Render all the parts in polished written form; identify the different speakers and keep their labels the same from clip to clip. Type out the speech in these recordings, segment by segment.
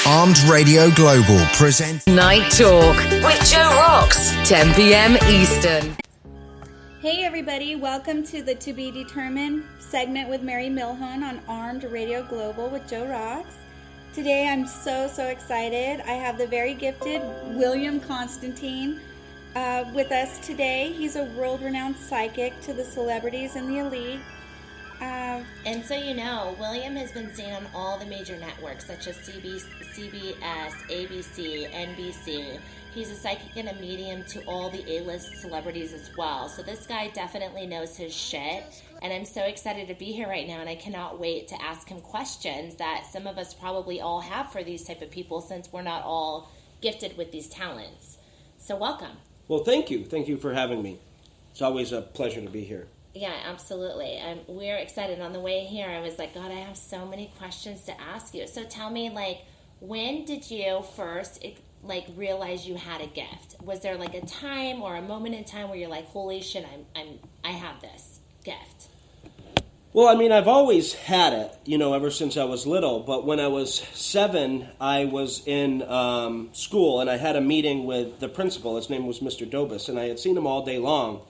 Speaker 1: Armed Radio Global presents
Speaker 2: Night Talk with JOEROXX, 10 p.m. Eastern.
Speaker 3: Hey everybody, welcome to the To Be Determined segment with Mary Milhon on Armed Radio Global with JOEROXX. Today I'm so excited. I have the very gifted William Constantine with us today. He's a world-renowned psychic to the celebrities and the elite.
Speaker 4: And so you know, William has been seen on all the major networks such as CBS, ABC, NBC. He's a psychic and a medium to all the A-list celebrities as well. So this guy definitely knows his shit. And I'm so excited to be here right now, and I cannot wait to ask him questions that some of us probably all have for these type of people, since we're not all gifted with these talents. So welcome.
Speaker 5: Well, thank you. Thank you for having me. It's always a pleasure to be here.
Speaker 4: Yeah, absolutely. We're excited. On the way here, I was like, God, I have so many questions to ask you. So tell me, when did you first, realize you had a gift? Was there, a time or a moment in time where you're like, holy shit, I have this gift?
Speaker 5: Well, I've always had it, ever since I was little. But when I was 7, I was in school, and I had a meeting with the principal. His name was Mr. Dobus, and I had seen him all day long.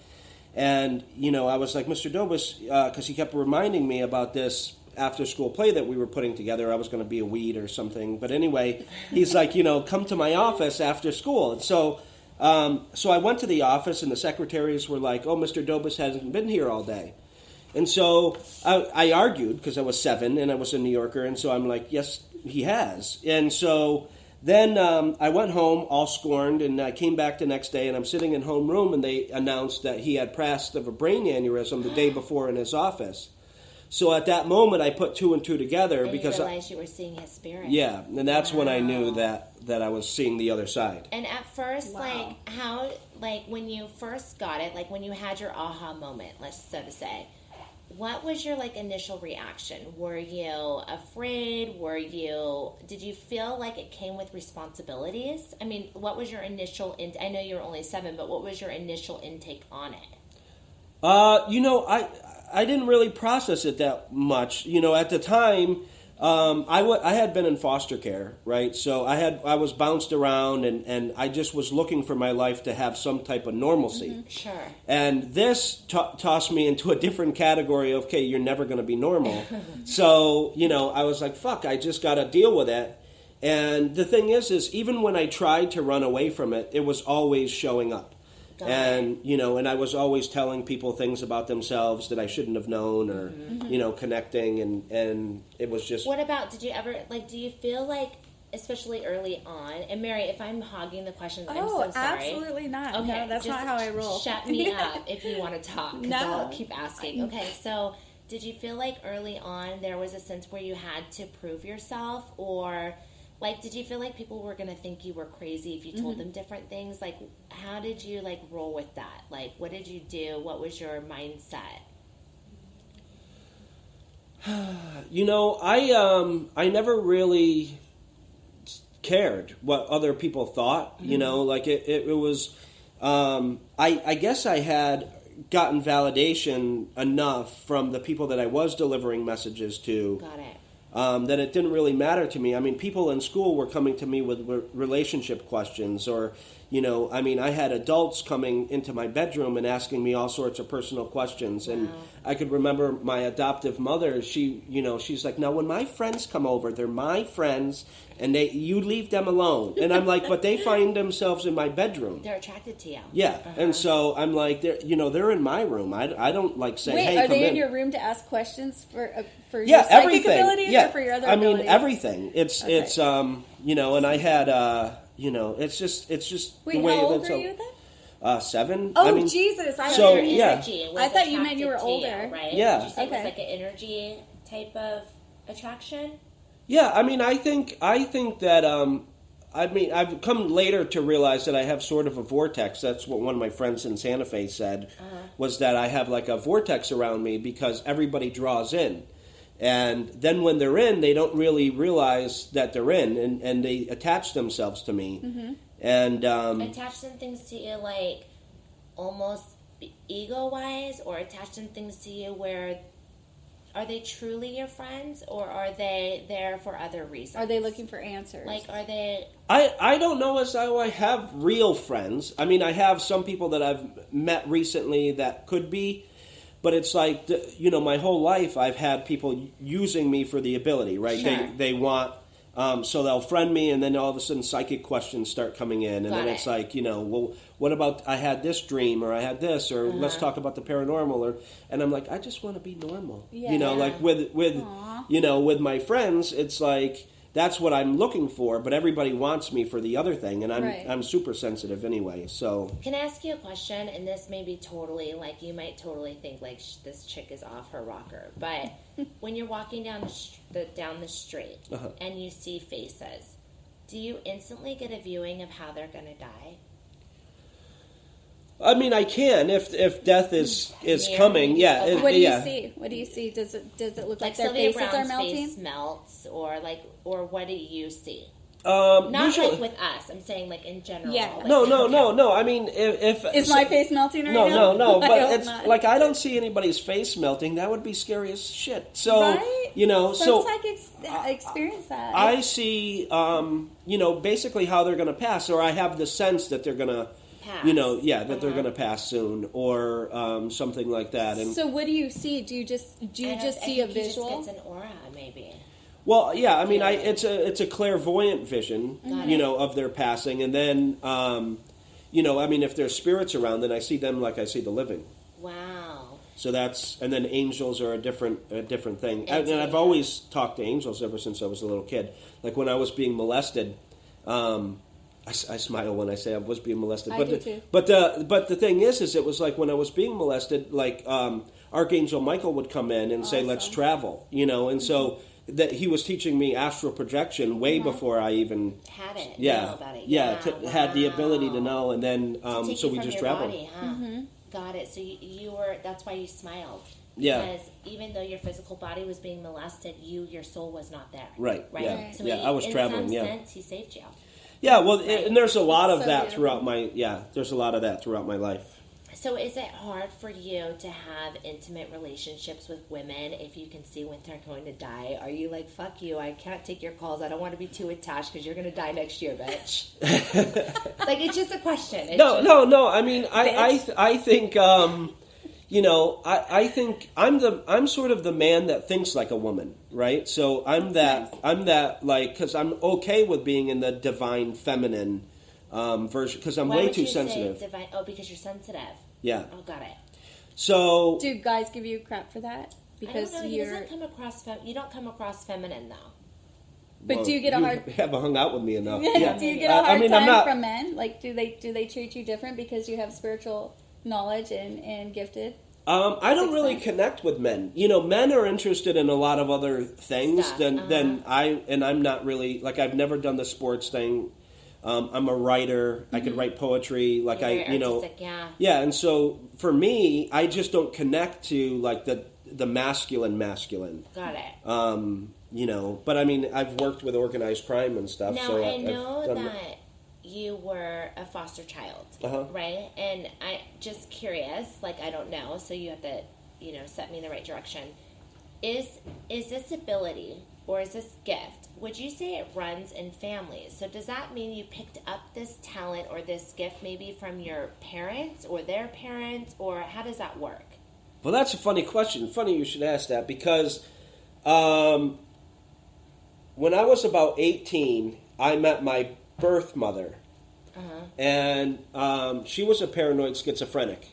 Speaker 5: And, I was like, Mr. Dobus, because he kept reminding me about this after-school play that we were putting together. I was going to be a weed or something. But anyway, he's like, come to my office after school. And so I went to the office, and the secretaries were like, oh, Mr. Dobus hasn't been here all day. And so I argued, because I was 7, and I was a New Yorker, and so I'm like, yes, he has. And so then I went home all scorned, and I came back the next day, and I'm sitting in homeroom, and they announced that he had passed of a brain aneurysm the day before in his office. So at that moment, I put 2 and 2 together,
Speaker 4: and
Speaker 5: because
Speaker 4: you realized you were seeing his spirit.
Speaker 5: Yeah, and that's when I knew that I was seeing the other side.
Speaker 4: And at first, when you first got it, when you had your aha moment, so to say, what was your initial reaction? Were you afraid? Did you feel like it came with responsibilities? What was your initial, I know you were only 7, but what was your initial intake on it?
Speaker 5: I didn't really process it that much. At the time, I had been in foster care, right? So I was bounced around, and I just was looking for my life to have some type of normalcy.
Speaker 4: Mm-hmm. Sure.
Speaker 5: And this tossed me into a different category of, okay, you're never going to be normal. So, I was like, fuck, I just got to deal with it. And the thing is even when I tried to run away from it, it was always showing up. And, and I was always telling people things about themselves that I shouldn't have known, or, connecting, and it was just...
Speaker 4: What about, did you ever, do you feel like, especially early on, and Mary, if I'm hogging the questions, I'm so sorry.
Speaker 3: Absolutely not.
Speaker 4: Okay,
Speaker 3: no, that's not how I roll.
Speaker 4: Shut me up if you want to talk, because
Speaker 3: No.
Speaker 4: I'll keep asking. Okay, so did you feel like early on there was a sense where you had to prove yourself, or... did you feel like people were going to think you were crazy if you told them different things? How did you, roll with that? What did you do? What was your mindset?
Speaker 5: I never really cared what other people thought. It was... I guess I had gotten validation enough from the people that I was delivering messages to.
Speaker 4: Got it.
Speaker 5: That it didn't really matter to me. People in school were coming to me with relationship questions, or, I had adults coming into my bedroom and asking me all sorts of personal questions.
Speaker 4: Wow.
Speaker 5: And I could remember my adoptive mother, she's like, now when my friends come over, they're my friends, and you leave them alone. And I'm like, but they find themselves in my bedroom.
Speaker 4: They're attracted to you.
Speaker 5: Yeah. And so I'm like, they're in my room. I don't say,
Speaker 3: Wait,
Speaker 5: hey,
Speaker 3: are
Speaker 5: come
Speaker 3: they
Speaker 5: in
Speaker 3: in your room to ask questions for your
Speaker 5: yeah,
Speaker 3: psychic
Speaker 5: everything.
Speaker 3: abilities,
Speaker 5: Yeah.
Speaker 3: or for your other abilities?
Speaker 5: Everything. It's and I had it's just
Speaker 3: Wait,
Speaker 5: the way
Speaker 3: how old
Speaker 5: that's
Speaker 3: are you then?
Speaker 5: 7.
Speaker 3: Oh, Jesus!
Speaker 5: so,
Speaker 3: I thought you meant you were older.
Speaker 4: Right?
Speaker 5: Yeah.
Speaker 4: Did you say it was an energy type of attraction?
Speaker 5: Yeah, I think that I've come later to realize that I have sort of a vortex. That's what one of my friends in Santa Fe said, was that I have a vortex around me because everybody draws in. And then when they're in, they don't really realize that they're in, and they attach themselves to me. Mm-hmm. And
Speaker 4: attach some things to you, almost ego-wise, or attach some things to you where are they truly your friends, or are they there for other reasons?
Speaker 3: Are they looking for answers?
Speaker 4: Like, are they...
Speaker 5: I don't know as though I have real friends. I mean, I have some people that I've met recently that could be, but it's like, my whole life I've had people using me for the ability, right?
Speaker 3: Sure.
Speaker 5: They want, so they'll friend me, and then all of a sudden psychic questions start coming in, and then it's like, well, what about I had this dream, or I had this, or let's talk about the paranormal, and I'm like, I just want to be normal.
Speaker 3: Yeah.
Speaker 5: Like with with my friends, it's like, that's what I'm looking for, but everybody wants me for the other thing, and I'm super sensitive anyway, so...
Speaker 4: Can I ask you a question? And this may be totally, like, you might totally think, like, this chick is off her rocker, but when you're walking down the street and you see faces, do you instantly get a viewing of how they're going to die?
Speaker 5: I mean, I can if death is coming. Yeah.
Speaker 3: Okay. What do you see? What do you see? Does it look like their
Speaker 4: Sylvia
Speaker 3: faces
Speaker 4: Browne's
Speaker 3: are melting?
Speaker 4: face melts, or what do you see?
Speaker 5: Not
Speaker 4: usually, like with us. I'm saying like in general.
Speaker 3: Yeah.
Speaker 4: Like,
Speaker 5: No. I mean, if
Speaker 3: is my face melting right now?
Speaker 5: No. But it's
Speaker 3: not.
Speaker 5: like I don't see anybody's face melting. That would be scary as shit. So
Speaker 3: right?
Speaker 5: so
Speaker 3: experience that.
Speaker 5: I see, basically how they're going to pass, or I have the sense that they're going to.
Speaker 4: Pass.
Speaker 5: That they're going to pass soon, or something like that. And
Speaker 3: so, what do you see? Do you just see a visual?
Speaker 4: He just gets an aura, maybe.
Speaker 5: Well, yeah. I mean, it's a clairvoyant vision, of their passing, and then, I mean, if there's spirits around, then I see them like I see the living.
Speaker 4: Wow.
Speaker 5: So and then angels are a different thing. And I've always talked to angels ever since I was a little kid. Like when I was being molested. I smile when I say I was being molested.
Speaker 3: I do too.
Speaker 5: But the thing is it was like when I was being molested, like Archangel Michael would come in and say, "Let's travel," and so that he was teaching me astral projection way before I even
Speaker 4: had it.
Speaker 5: Yeah,
Speaker 4: know about it.
Speaker 5: Had the ability to know, and then so we just traveled.
Speaker 4: Body, huh? Got it. So you were. That's why you smiled.
Speaker 5: Yeah.
Speaker 4: Because even though your physical body was being molested, your soul was not there.
Speaker 5: Right.
Speaker 4: Yeah. So
Speaker 5: I was traveling.
Speaker 4: In some sense, he saved you.
Speaker 5: Yeah, well, and there's a lot of that throughout there's a lot of that throughout my life.
Speaker 4: So is it hard for you to have intimate relationships with women if you can see when they're going to die? Are you like, fuck you, I can't take your calls, I don't want to be too attached because you're going to die next year, bitch? Like, it's just a question.
Speaker 5: No, I mean, I think... I think I'm sort of the man that thinks like a woman, right? So I'm that like, because I'm okay with being in the divine feminine version, because I'm way too sensitive.
Speaker 4: Say divine? Oh, because you're sensitive.
Speaker 5: Yeah.
Speaker 4: Oh, got it.
Speaker 5: So
Speaker 3: do guys give you crap for that? Because
Speaker 4: you don't come across feminine though.
Speaker 3: But do you get a hard?
Speaker 5: You haven't hung out with me enough.
Speaker 3: Yeah. Do you get a hard time from men? Like, do they treat you different because you have spiritual knowledge and gifted?
Speaker 5: I don't really connect with men. Men are interested in a lot of other things than I, and I'm not really, like, I've never done the sports thing. I'm a writer. I could write poetry. Like, yeah. And so for me, I just don't connect to like the masculine.
Speaker 4: Got it.
Speaker 5: But I mean, I've worked with organized crime and stuff.
Speaker 4: Now,
Speaker 5: so
Speaker 4: I know that you were a foster child, right? And I just curious, like, I don't know, so you have to, set me in the right direction. Is this ability or is this gift, would you say it runs in families? So does that mean you picked up this talent or this gift maybe from your parents or their parents, or how does that work?
Speaker 5: Well, that's a funny question. Funny you should ask that, because when I was about 18, I met my birth mother. And she was a paranoid schizophrenic.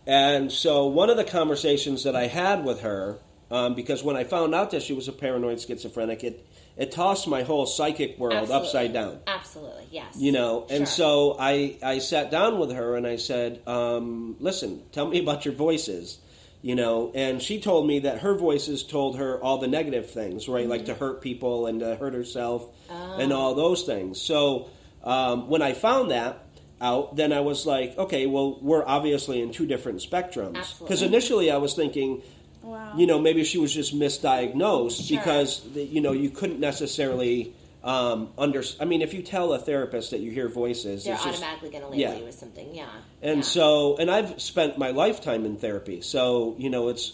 Speaker 5: And so one of the conversations that I had with her, because when I found out that she was a paranoid schizophrenic, it tossed my whole psychic world upside down.
Speaker 4: Absolutely, yes.
Speaker 5: And so I sat down with her and I said, listen, tell me about your voices. And she told me that her voices told her all the negative things, right? Like to hurt people and to hurt herself and all those things. So when I found that out, then I was like, okay, well, we're obviously in two different spectrums. Because initially I was thinking, maybe she was just misdiagnosed because, you couldn't necessarily I mean, if you tell a therapist that you hear voices,
Speaker 4: they're automatically going to label you with something,
Speaker 5: And so, and I've spent my lifetime in therapy, so, it's,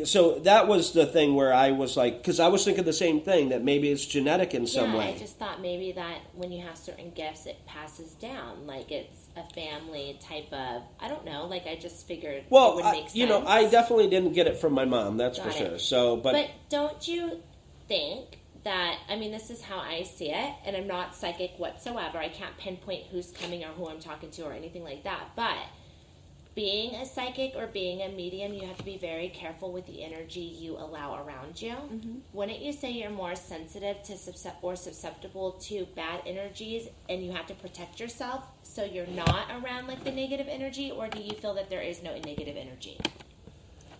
Speaker 5: so that was the thing where I was like, because I was thinking the same thing, that maybe it's genetic in some way.
Speaker 4: I just thought maybe that when you have certain gifts, it passes down. Like it's a family type of, I don't know, like I just figured it would make sense.
Speaker 5: You know, I definitely didn't get it from my mom, that's for sure. So,
Speaker 4: but don't you think that, I mean, this is how I see it, and I'm not psychic whatsoever. I can't pinpoint who's coming or who I'm talking to or anything like that, but being a psychic or being a medium, you have to be very careful with the energy you allow around you. Mm-hmm. Wouldn't you say you're more sensitive to or susceptible to bad energies, and you have to protect yourself so you're not around like the negative energy, or do you feel that there is no negative energy?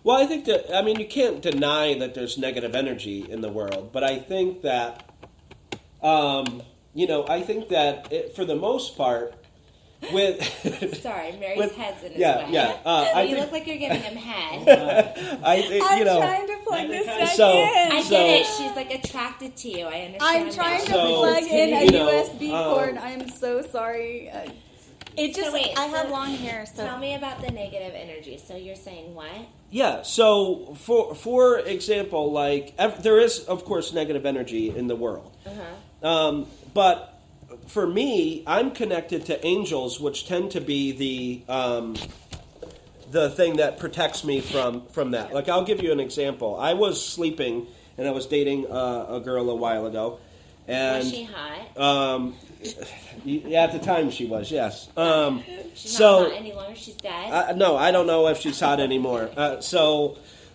Speaker 5: Well, I think that, I mean, you can't deny that there's negative energy in the world, but I think that, you know, I think that for the most part, with
Speaker 4: sorry, Mary's head's in his way.
Speaker 5: Yeah.
Speaker 4: You look like you're giving him head.
Speaker 3: I'm trying to plug this back in.
Speaker 4: I get it. She's like attracted to you. I understand.
Speaker 3: I'm trying to plug in a USB cord. I'm so sorry. It just, I have long hair. So
Speaker 4: tell me about the negative energy. So you're saying what?
Speaker 5: Yeah. So for example, like there is of course negative energy in the world, but for me, I'm connected to angels, which tend to be the thing that protects me from that. Like, I'll give you an example. I was sleeping, and I was dating a girl a while ago. And,
Speaker 4: was she hot?
Speaker 5: At the time, she was, yes.
Speaker 4: She's not hot any longer? She's dead?
Speaker 5: No, I don't know if she's hot anymore. But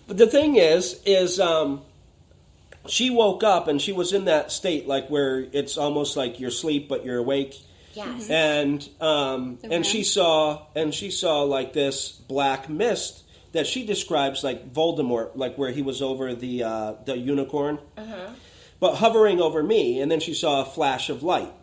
Speaker 5: the thing is she woke up and she was in that state, like where it's almost like you're asleep but you're awake.
Speaker 4: Yes.
Speaker 5: And she saw like this black mist that she describes like Voldemort, like where he was over the unicorn, but hovering over me. And then she saw a flash of light.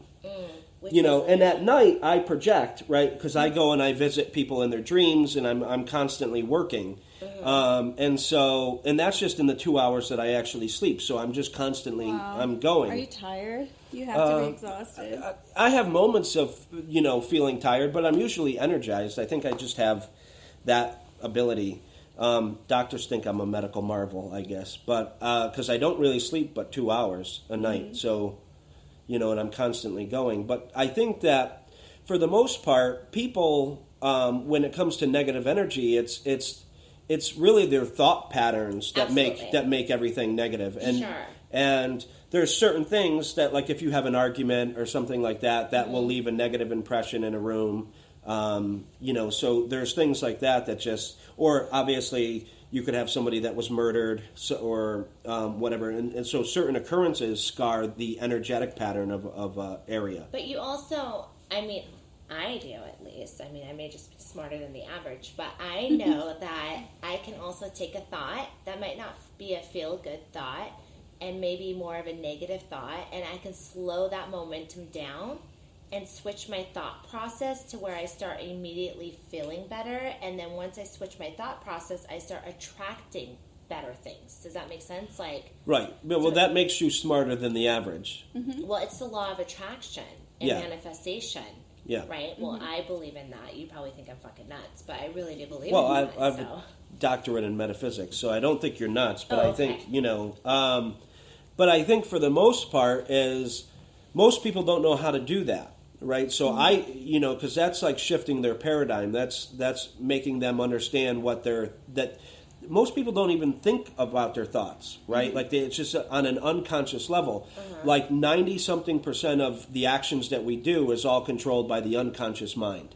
Speaker 5: You know, and at night I project, right? Because I go and I visit people in their dreams, and I'm constantly working. And that's just in the 2 hours that I actually sleep. So I'm just constantly, I'm going.
Speaker 3: Are you tired? You have to be exhausted.
Speaker 5: I have moments of, you know, feeling tired, but I'm usually energized. I think I just have that ability. Doctors think I'm a medical marvel, I guess. But, because I don't really sleep but 2 hours a night. So, you know, and I'm constantly going. But I think that for the most part, people, when it comes to negative energy, it's really their thought patterns that make everything negative. And there's certain things that, like if you have an argument or something like that, that will leave a negative impression in a room. You know, so there's things like that just, or obviously you could have somebody that was murdered or whatever. And so certain occurrences scar the energetic pattern of area.
Speaker 4: But you also, I mean, I do at least. I mean, I may just be smarter than the average, but I know that I can also take a thought that might not be a feel-good thought and maybe more of a negative thought, and I can slow that momentum down and switch my thought process to where I start immediately feeling better, and then once I switch my thought process, I start attracting better things. Does that make sense? Like,
Speaker 5: right. Well, that makes you smarter than the average.
Speaker 4: Well, it's the law of attraction and manifestation.
Speaker 5: Yeah.
Speaker 4: Right? Well, I believe in that. You probably think I'm fucking nuts, but I really do believe in
Speaker 5: that.
Speaker 4: Well,
Speaker 5: I have a doctorate in metaphysics, so I don't think you're nuts, but I think, you know, but I think for the most part is most people don't know how to do that, right? So you know, because that's like shifting their paradigm. That's making them understand that most people don't even think about their thoughts, right? Like it's just on an unconscious level. Like 90-something% of the actions that we do is all controlled by the unconscious mind.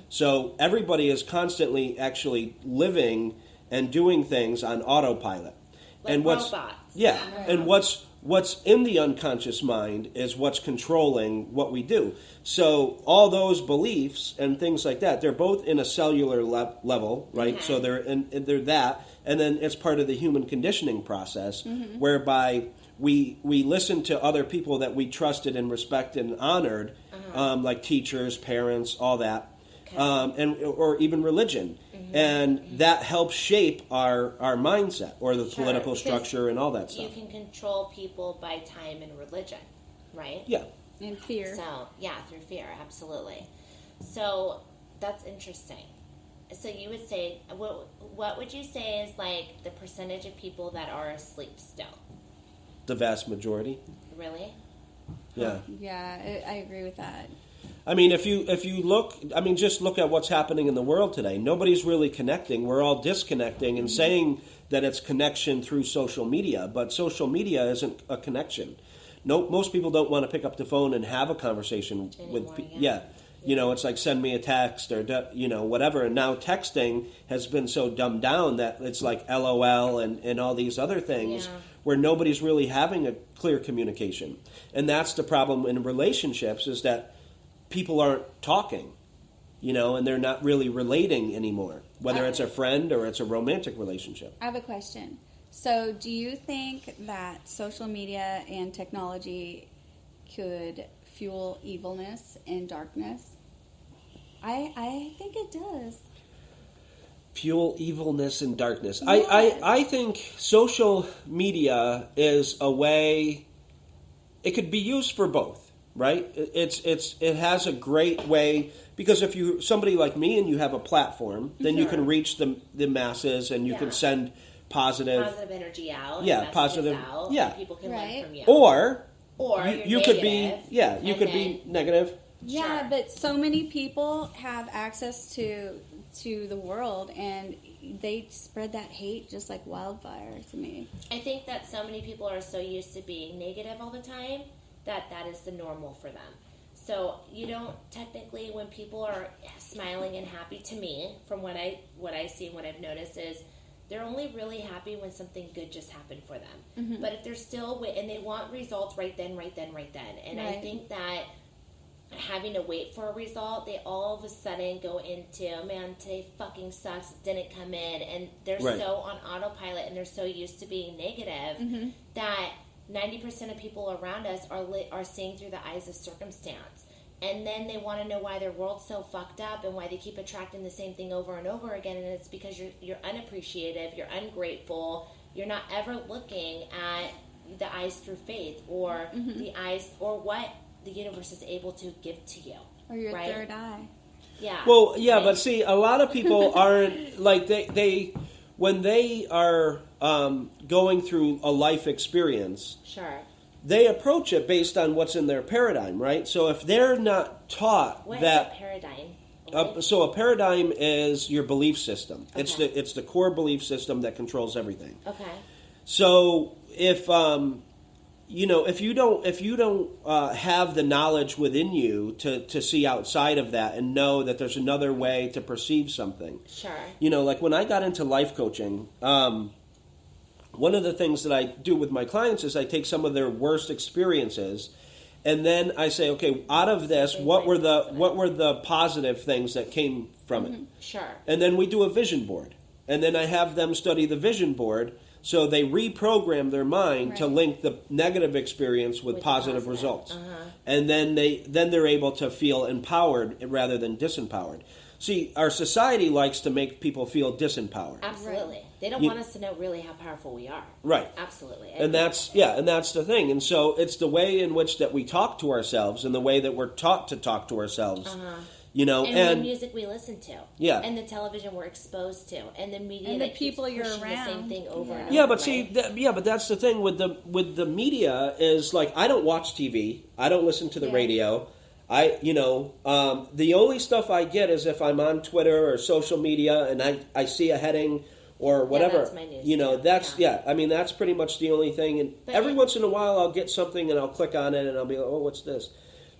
Speaker 5: So everybody is constantly actually living and doing things on autopilot.
Speaker 4: Like
Speaker 5: and
Speaker 4: robots.
Speaker 5: And what's in the unconscious mind is what's controlling what we do. So all those beliefs and things like that, they're both in a cellular level, right? So they're that, and then it's part of the human conditioning process, whereby we listen to other people that we trusted and respected and honored, like teachers, parents, all that, or even religion. And that helps shape our mindset or the political structure and all that stuff.
Speaker 4: You can control people by time and religion, right?
Speaker 5: Yeah.
Speaker 3: And fear.
Speaker 4: So, yeah, through fear, absolutely. So, that's interesting. So you would say, what would you say is like the percentage of people that are asleep still?
Speaker 5: The vast majority.
Speaker 4: Really?
Speaker 5: Yeah.
Speaker 3: Yeah, I agree with that.
Speaker 5: I mean, if you look, I mean, just look at what's happening in the world today. Nobody's really connecting. We're all disconnecting and saying that it's connection through social media, but social media isn't a connection. No, most people don't want to pick up the phone and have a conversation with people. Yeah. You know, it's like send me a text or, you know, whatever. And now texting has been so dumbed down that it's like LOL and all these other things where nobody's really having a clear communication. And that's the problem in relationships, is that people aren't talking, you know, and they're not really relating anymore, whether it's a friend or it's a romantic relationship.
Speaker 3: I have a question. So do you think that social media and technology could fuel evilness and darkness? I think it does.
Speaker 5: Fuel evilness and darkness. Yes. I think social media is a way, it could be used for both, right? It has a great way, because if you somebody like me and you have a platform, then you can reach the masses and you can send positive
Speaker 4: energy out.
Speaker 5: Yeah, positive.
Speaker 4: Out,
Speaker 5: yeah,
Speaker 4: people can learn from you.
Speaker 5: Or
Speaker 4: you
Speaker 5: could be be negative.
Speaker 3: Yeah,
Speaker 4: Sure.
Speaker 3: but so many people have access to the world, and they spread that hate just like wildfire to me.
Speaker 4: I think that so many people are so used to being negative all the time that is the normal for them. So you don't technically, when people are smiling and happy, to me, from what I see and what I've noticed, is they're only really happy when something good just happened for them. Mm-hmm. But if they're still and they want results right then, and I think that having to wait for a result, they all of a sudden go into, man, today fucking sucks, it didn't come in, and they're so on autopilot and they're so used to being negative that 90% of people around us are seeing through the eyes of circumstance. And then they want to know why their world's so fucked up and why they keep attracting the same thing over and over again, and it's because you're unappreciative, you're ungrateful, you're not ever looking at the eyes through faith, or the eyes, or what the universe is able to give to you.
Speaker 3: Or your third eye.
Speaker 4: Yeah.
Speaker 5: Well, yeah, but see, a lot of people aren't, like, they when they are going through a life experience, they approach it based on what's in their paradigm, right? So if they're not taught
Speaker 4: what
Speaker 5: that...
Speaker 4: What is a paradigm?
Speaker 5: So a paradigm is your belief system. Okay. It's the core belief system that controls everything.
Speaker 4: Okay.
Speaker 5: So if if you don't have the knowledge within you to see outside of that and know that there's another way to perceive something.
Speaker 4: Sure.
Speaker 5: You know, like when I got into life coaching, one of the things that I do with my clients is I take some of their worst experiences, and then I say, okay, out of this, what were the positive things that came from it?
Speaker 4: Sure.
Speaker 5: And then we do a vision board, and then I have them study the vision board. So they reprogram their mind to link the negative experience with positive results. And then they're able to feel empowered rather than disempowered. See, our society likes to make people feel disempowered.
Speaker 4: Absolutely. They don't want us to know really how powerful we are.
Speaker 5: Right.
Speaker 4: Absolutely.
Speaker 5: And that's the thing. And so it's the way in which that we talk to ourselves and the way that we're taught to talk to ourselves. You know,
Speaker 4: and the music we listen to,
Speaker 5: and
Speaker 4: the television we're exposed to, and the media
Speaker 3: and
Speaker 4: that
Speaker 3: the people
Speaker 4: keeps
Speaker 3: you're
Speaker 4: pushing
Speaker 3: around.
Speaker 4: the same thing over and over.
Speaker 5: Yeah, but see, but that's the thing with the media is, like, I don't watch TV, I don't listen to the radio. The only stuff I get is if I'm on Twitter or social media and I see a heading or whatever.
Speaker 4: That's my news.
Speaker 5: I mean, that's pretty much the only thing. And every once in a while I'll get something and I'll click on it and I'll be like, oh, what's this?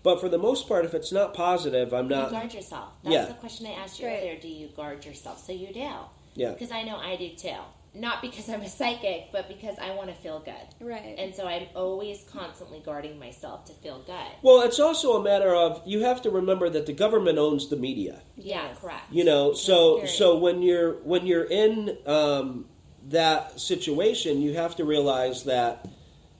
Speaker 5: But for the most part, if it's not positive, I'm not...
Speaker 4: You guard yourself. That's the question I asked you earlier. Do you guard yourself? So you do.
Speaker 5: Yeah.
Speaker 4: Because I know I do too. Not because I'm a psychic, but because I want to feel good.
Speaker 3: Right.
Speaker 4: And so I'm always constantly guarding myself to feel good.
Speaker 5: Well, it's also a matter of, you have to remember that the government owns the media.
Speaker 4: Yeah, correct.
Speaker 5: You know, so when you're in that situation, you have to realize that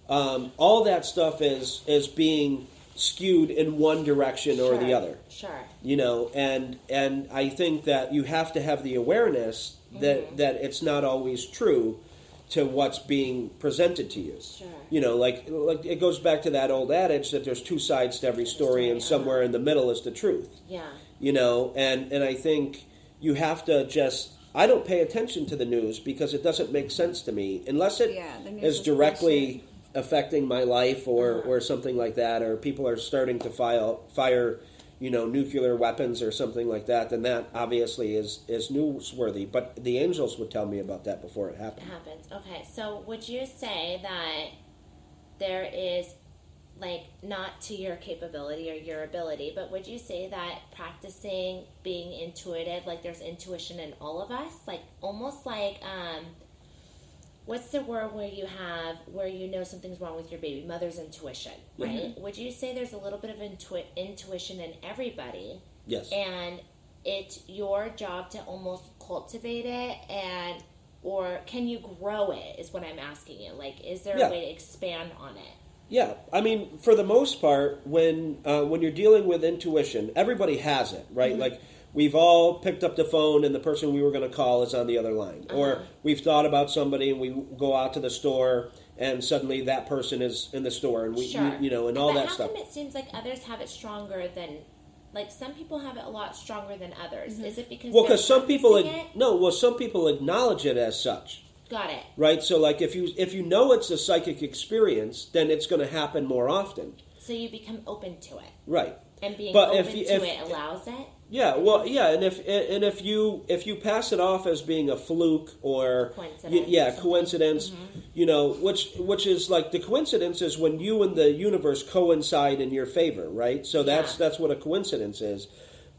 Speaker 5: all that stuff is being skewed in one direction or the other.
Speaker 4: Sure.
Speaker 5: You know, and I think that you have to have the awareness that it's not always true to what's being presented to you.
Speaker 4: Sure.
Speaker 5: You know, like it goes back to that old adage that there's two sides to every story, and somewhere in the middle is the truth.
Speaker 4: Yeah.
Speaker 5: You know, and I think you have to just. I don't pay attention to the news because it doesn't make sense to me unless it
Speaker 3: the news
Speaker 5: is
Speaker 3: is
Speaker 5: directly affecting my life or something like that, or people are starting to fire nuclear weapons or something like that. Then that obviously is newsworthy. But the angels would tell me about that before it happened.
Speaker 4: It happens. Okay, so would you say that there is, like, not to your capability or your ability, but would you say that practicing being intuitive, like there's intuition in all of us, like almost like what's the word where you know something's wrong with your baby? Mother's intuition, right? Mm-hmm. Would you say there's a little bit of intuition in everybody?
Speaker 5: Yes.
Speaker 4: And it's your job to almost cultivate it, or can you grow it, is what I'm asking you. Like, is there a way to expand on it?
Speaker 5: Yeah, I mean, for the most part, when you're dealing with intuition, everybody has it, right? Mm-hmm. Like, we've all picked up the phone and the person we were going to call is on the other line. Or we've thought about somebody and we go out to the store and suddenly that person is in the store and we, and all that stuff.
Speaker 4: But how come it seems like others have it stronger than, like, some people have it a lot stronger than others? Mm-hmm. Is it because
Speaker 5: some people acknowledge it as such.
Speaker 4: Got it.
Speaker 5: Right? So, like, if you know it's a psychic experience, then it's going to happen more often.
Speaker 4: So you become open to it.
Speaker 5: Right.
Speaker 4: And being open to it allows it?
Speaker 5: Yeah, well, yeah, and if you pass it off as being a fluke or coincidence, mm-hmm. which is like the coincidence is when you and the universe coincide in your favor, right? So that's what a coincidence is.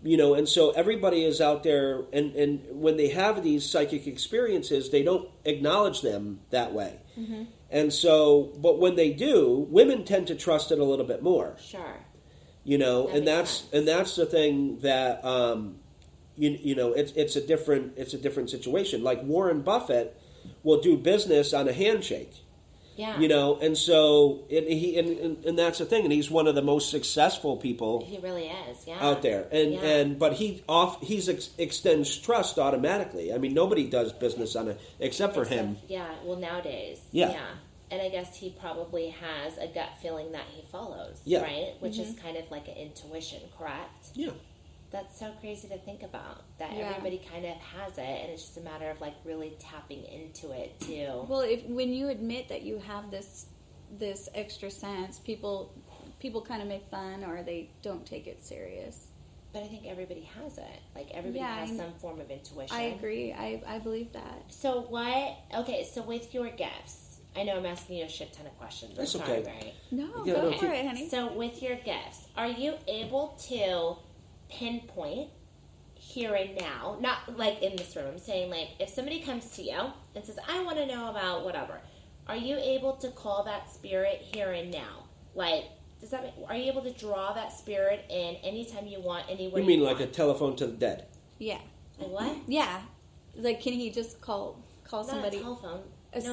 Speaker 5: And so everybody is out there, and when they have these psychic experiences, they don't acknowledge them that way. Mm-hmm. And so, but when they do, women tend to trust it a little bit more.
Speaker 4: Sure.
Speaker 5: That's the thing that it's a different situation. Like Warren Buffett will do business on a handshake.
Speaker 4: Yeah.
Speaker 5: And so and that's the thing, and he's one of the most successful people.
Speaker 4: He really is,
Speaker 5: out there, but he extends trust automatically. I mean, nobody does business except for him.
Speaker 4: Yeah. Well, nowadays.
Speaker 5: Yeah.
Speaker 4: And I guess he probably has a gut feeling that he follows, right? Which mm-hmm. is kind of like an intuition, correct?
Speaker 5: Yeah.
Speaker 4: That's so crazy to think about, that everybody kind of has it, and it's just a matter of, like, really tapping into it, too.
Speaker 3: Well, when you admit that you have this extra sense, people kind of make fun or they don't take it serious.
Speaker 4: But I think everybody has it. Like, everybody has some form of intuition.
Speaker 3: I agree. I believe that.
Speaker 4: So with your gifts, I know I'm asking you a shit ton of questions.
Speaker 5: That's okay.
Speaker 4: Right?
Speaker 3: No, go for it, honey.
Speaker 4: So with your gifts, are you able to pinpoint here and now, not like in this room, I'm saying, like, if somebody comes to you and says, I want to know about whatever, are you able to call that spirit here and now? Like, are you able to draw that spirit in anytime you want, anywhere you
Speaker 5: mean
Speaker 4: want?
Speaker 5: Like a telephone to the dead?
Speaker 3: Yeah.
Speaker 4: Like what?
Speaker 3: Yeah. Like, can he just call somebody?
Speaker 4: Not a telephone.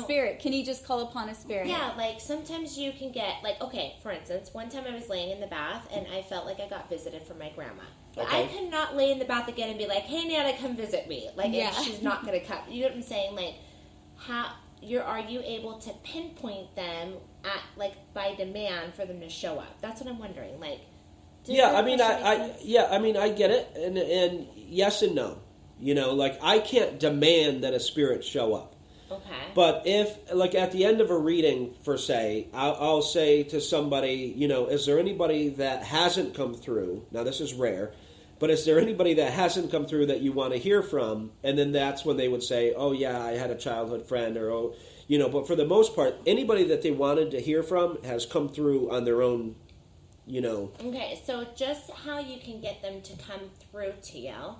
Speaker 3: Spirit. Can he just call upon a spirit?
Speaker 4: Yeah, like sometimes you can get, like, okay, for instance, one time I was laying in the bath and I felt like I got visited from my grandma. But I could not lay in the bath again and be like, hey, Nana, come visit me. Like, she's not going to come. You know what I'm saying? Like, are you able to pinpoint them by demand for them to show up? That's what I'm wondering. Like,
Speaker 5: I get it. And yes and no. Like, I can't demand that a spirit show up.
Speaker 4: Okay.
Speaker 5: But if, like, at the end of a reading, for say, I'll say to somebody, is there anybody that hasn't come through? Now, this is rare, but is there anybody that hasn't come through that you want to hear from? And then that's when they would say, oh, yeah, I had a childhood friend, or, but for the most part, anybody that they wanted to hear from has come through on their own,
Speaker 4: Okay, so just how you can get them to come through to you.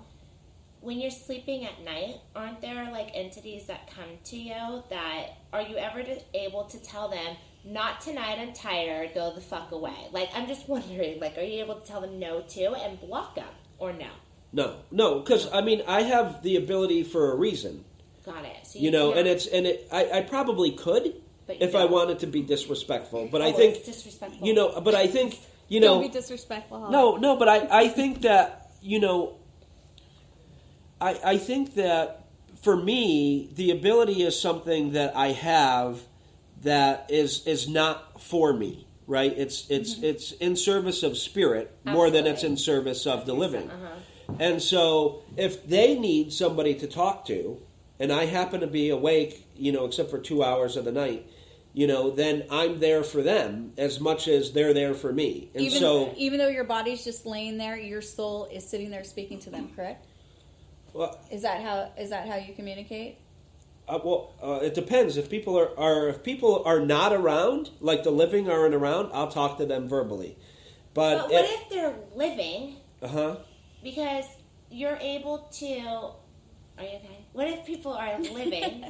Speaker 4: When you're sleeping at night, aren't there, like, entities that come to you that, are you ever able to tell them, not tonight, I'm tired, go the fuck away? Like, I'm just wondering, like, are you able to tell them no, too, and block them, or no?
Speaker 5: No, because, I mean, I have the ability for a reason.
Speaker 4: Got it.
Speaker 5: So I probably could if I wanted to be disrespectful, but I think,
Speaker 4: it's disrespectful.
Speaker 5: But I think,
Speaker 3: Don't be disrespectful.
Speaker 5: No, but I think that, I think that for me, the ability is something that I have that is not for me, right? It's in service of spirit more than it's in service of the living. And so if they need somebody to talk to, and I happen to be awake, except for 2 hours of the night, then I'm there for them as much as they're there for me. And
Speaker 3: even though your body's just laying there, your soul is sitting there speaking to them, correct?
Speaker 5: Well,
Speaker 3: is that how you communicate?
Speaker 5: It depends. If people are not around, like the living aren't around, I'll talk to them verbally. But
Speaker 4: what if they're living?
Speaker 5: Because
Speaker 4: you're able to. Are you okay? What if people are living?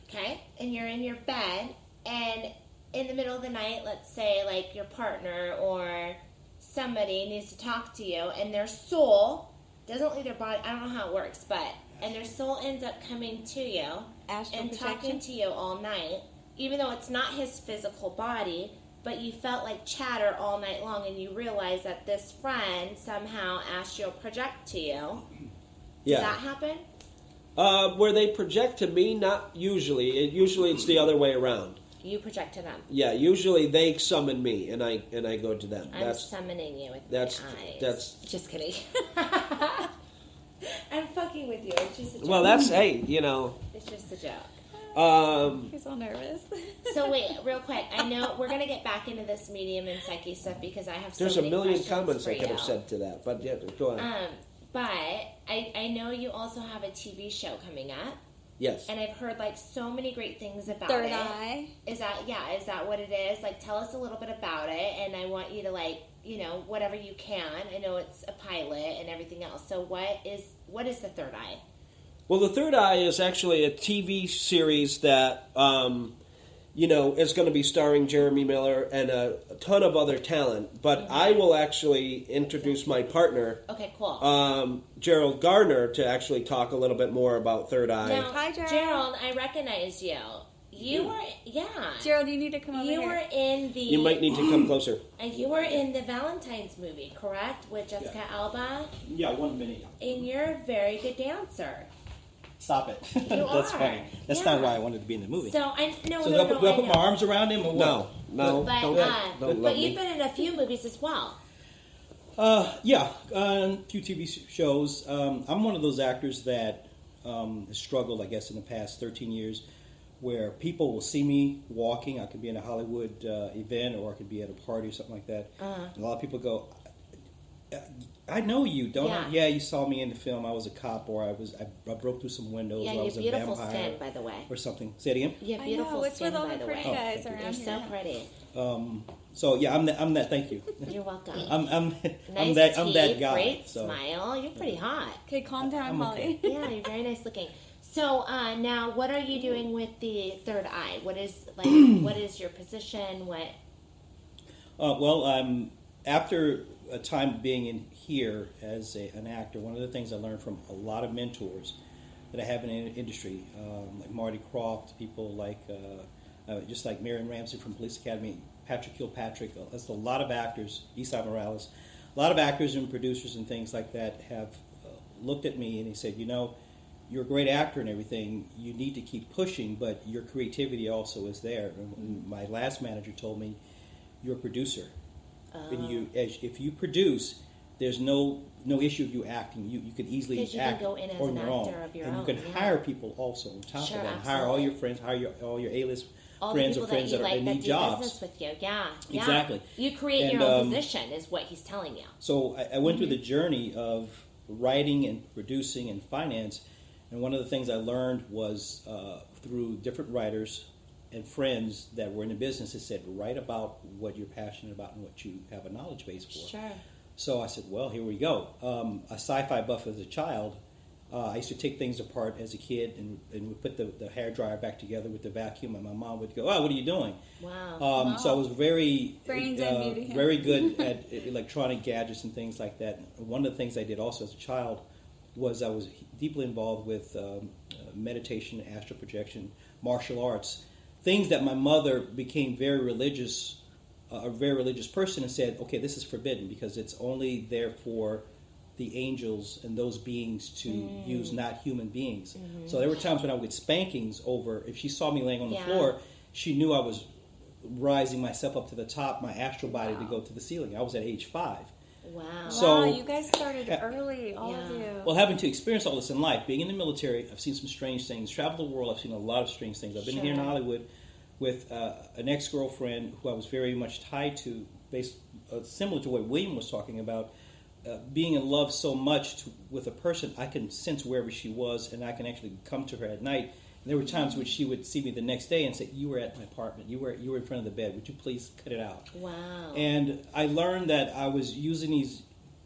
Speaker 4: Okay, and you're in your bed, and in the middle of the night, let's say like your partner or somebody needs to talk to you, and their soul doesn't leave their body. I don't know how it works, and their soul ends up coming to you and talking to you all night, even though it's not his physical body, but you felt like chatter all night long, and you realize that this friend somehow astral project to you. Does that happen?
Speaker 5: Where they project to me, not usually. Usually it's the other way around.
Speaker 4: You project to them.
Speaker 5: Yeah, usually they summon me, and I go to them.
Speaker 4: I'm summoning you with my eyes.
Speaker 5: That's
Speaker 4: just kidding. I'm fucking with you. It's just a joke.
Speaker 5: Well,
Speaker 4: It's just a joke.
Speaker 3: He's all nervous.
Speaker 4: So wait, real quick. I know we're gonna get back into this medium and psyche stuff because I have so
Speaker 5: there's
Speaker 4: many
Speaker 5: a million
Speaker 4: questions
Speaker 5: comments
Speaker 4: for
Speaker 5: I could
Speaker 4: you.
Speaker 5: have said to that, but yeah, go on.
Speaker 4: But I know you also have a TV show coming up.
Speaker 5: Yes.
Speaker 4: And I've heard like so many great things about
Speaker 3: Third
Speaker 4: it.
Speaker 3: Eye.
Speaker 4: Is that what it is? Like, tell us a little bit about it, and I want you to whatever you can. I know it's a pilot and everything else. So what is the Third Eye?
Speaker 5: Well, the Third Eye is actually a TV series that is going to be starring Jeremy Miller and a ton of other talent. But I will actually introduce my partner,
Speaker 4: okay, cool,
Speaker 5: Jerald Garner, to actually talk a little bit more about Third Eye.
Speaker 4: Now,
Speaker 3: hi,
Speaker 4: Jerald, I recognize you.
Speaker 3: Jerald, you need to come over here.
Speaker 4: You were in the...
Speaker 5: You might need to come closer.
Speaker 4: You were in the Valentine's movie, correct? With Jessica Alba?
Speaker 6: Yeah, 1 minute.
Speaker 4: And you're a very good dancer.
Speaker 6: Stop it. That's funny. That's not why I wanted to be in the movie.
Speaker 4: So, I
Speaker 6: do I put my arms around him or what?
Speaker 5: No.
Speaker 4: But you've been in a few movies as well.
Speaker 6: Yeah, a few TV shows. I'm one of those actors that has struggled, I guess, in the past 13 years, where people will see me walking. I could be in a Hollywood event, or I could be at a party or something like that. And a lot of people go, I know you, don't I? Yeah, you saw me in the film. I was a cop, or I broke through some windows.
Speaker 4: Yeah,
Speaker 6: or
Speaker 4: you
Speaker 6: I
Speaker 4: have
Speaker 6: was
Speaker 4: beautiful
Speaker 6: a vampire,
Speaker 4: skin, by the way.
Speaker 6: Or something. Say it again.
Speaker 4: You have beautiful
Speaker 3: What's
Speaker 4: skin,
Speaker 3: with all
Speaker 4: by
Speaker 3: the
Speaker 4: the
Speaker 3: pretty
Speaker 4: way.
Speaker 3: guys around
Speaker 4: You're
Speaker 3: here?
Speaker 4: so pretty.
Speaker 6: So yeah, I'm that. Thank you.
Speaker 4: You're welcome.
Speaker 6: I'm
Speaker 4: Nice
Speaker 6: I'm
Speaker 4: teeth,
Speaker 6: that guy.
Speaker 4: great
Speaker 6: so.
Speaker 4: smile. You're pretty hot.
Speaker 3: Okay, calm down,
Speaker 6: I'm
Speaker 3: Holly.
Speaker 6: okay.
Speaker 4: Yeah, you're very nice looking. So now, what are you doing with the Third Eye? What is your position? What?
Speaker 6: Well, after a time being in here as an actor, one of the things I learned from a lot of mentors that I have in the industry, like Marty Croft, people like just like Marion Ramsey from Police Academy, Patrick Kilpatrick. That's a lot of actors, Esai Morales, a lot of actors and producers and things like that have looked at me and they said, you're a great actor and everything. You need to keep pushing, but your creativity also is there. And my last manager told me, you're a producer. And if you produce, there's no issue of you acting. You could easily act
Speaker 4: go in as
Speaker 6: on
Speaker 4: an
Speaker 6: your own.
Speaker 4: actor of your
Speaker 6: and
Speaker 4: own,
Speaker 6: you can hire people also on top of that.
Speaker 4: Absolutely.
Speaker 6: Hire all your friends, hire all your A-list
Speaker 4: All
Speaker 6: friends
Speaker 4: the
Speaker 6: or
Speaker 4: people
Speaker 6: friends
Speaker 4: that
Speaker 6: that need
Speaker 4: do
Speaker 6: jobs.
Speaker 4: business with you. Yeah.
Speaker 6: Exactly.
Speaker 4: You create your own position, is what he's telling you.
Speaker 6: So I went through the journey of writing and producing and finance, and one of the things I learned was through different writers and friends that were in the business that said, write about what you're passionate about and what you have a knowledge base for.
Speaker 4: Sure.
Speaker 6: So I said, well, here we go. A sci-fi buff as a child, I used to take things apart as a kid and would put the hair dryer back together with the vacuum, and my mom would go, oh, what are you doing?
Speaker 4: Wow.
Speaker 6: So I was very
Speaker 3: very
Speaker 6: good at electronic gadgets and things like that. One of the things I did also as a child was I was deeply involved with meditation, astral projection, martial arts, things that my mother became very religious, a very religious person, and said, okay, this is forbidden because it's only there for the angels and those beings to use, not human beings. Mm-hmm. So there were times when I would get spankings over, if she saw me laying on the floor, she knew I was rising myself up to the top, my astral body to go to the ceiling. I was at age 5.
Speaker 4: Wow.
Speaker 6: So,
Speaker 3: you guys started early, all of you.
Speaker 6: Well, having to experience all this in life, being in the military, I've seen some strange things. Traveled the world, I've seen a lot of strange things. I've been here in Hollywood with an ex-girlfriend who I was very much tied to, similar to what William was talking about, being in love so much with a person, I can sense wherever she was, and I can actually come to her at night. And there were times when she would see me the next day and say, "You were at my apartment. You were in front of the bed. Would you please cut it out?"
Speaker 4: Wow.
Speaker 6: And I learned that I was using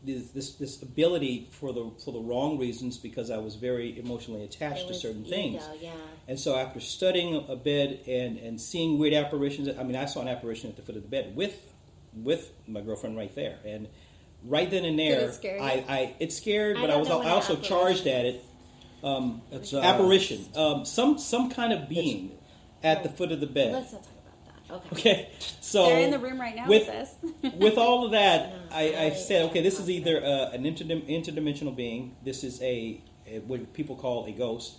Speaker 6: this ability for the wrong reasons, because I was very emotionally attached to certain things.
Speaker 4: Yeah.
Speaker 6: And so after studying a bit and seeing weird apparitions, I mean, I saw an apparition at the foot of the bed with my girlfriend right there, and right then and there,
Speaker 3: Did it scare you?
Speaker 6: it scared, but
Speaker 4: I
Speaker 6: I
Speaker 4: don't know what
Speaker 6: also
Speaker 4: an
Speaker 6: charged at it.
Speaker 5: It's
Speaker 6: Apparition, some kind of being at the foot of the bed.
Speaker 4: Let's not talk about that.
Speaker 6: Okay, so
Speaker 3: They're in the room right now with us.
Speaker 6: with all of that, I said, okay, this is either an interdimensional being. This is a what people call a ghost,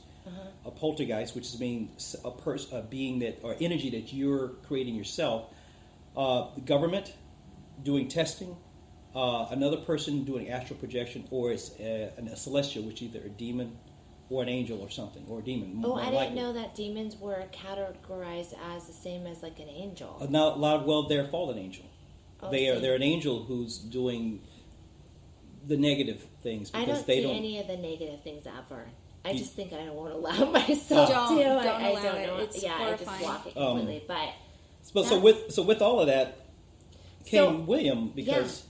Speaker 6: a poltergeist, which is a being that, or energy that you're creating yourself. The government doing testing, another person doing astral projection, or it's a celestial, which is either a demon or an angel or something, or a demon.
Speaker 4: Oh, I didn't know that demons were categorized as the same as like an angel.
Speaker 6: Well, they're a fallen angel.
Speaker 4: Oh,
Speaker 6: They're an angel who's doing the negative things,
Speaker 4: I
Speaker 6: because
Speaker 4: don't
Speaker 6: they
Speaker 4: see
Speaker 6: don't.
Speaker 4: any of the negative things ever. I just think I won't allow myself to.
Speaker 3: Don't
Speaker 4: I
Speaker 3: allow
Speaker 4: don't
Speaker 3: it.
Speaker 4: know.
Speaker 3: It's
Speaker 4: I just
Speaker 3: horrifying.
Speaker 4: block it completely.
Speaker 6: So with all of that came William, because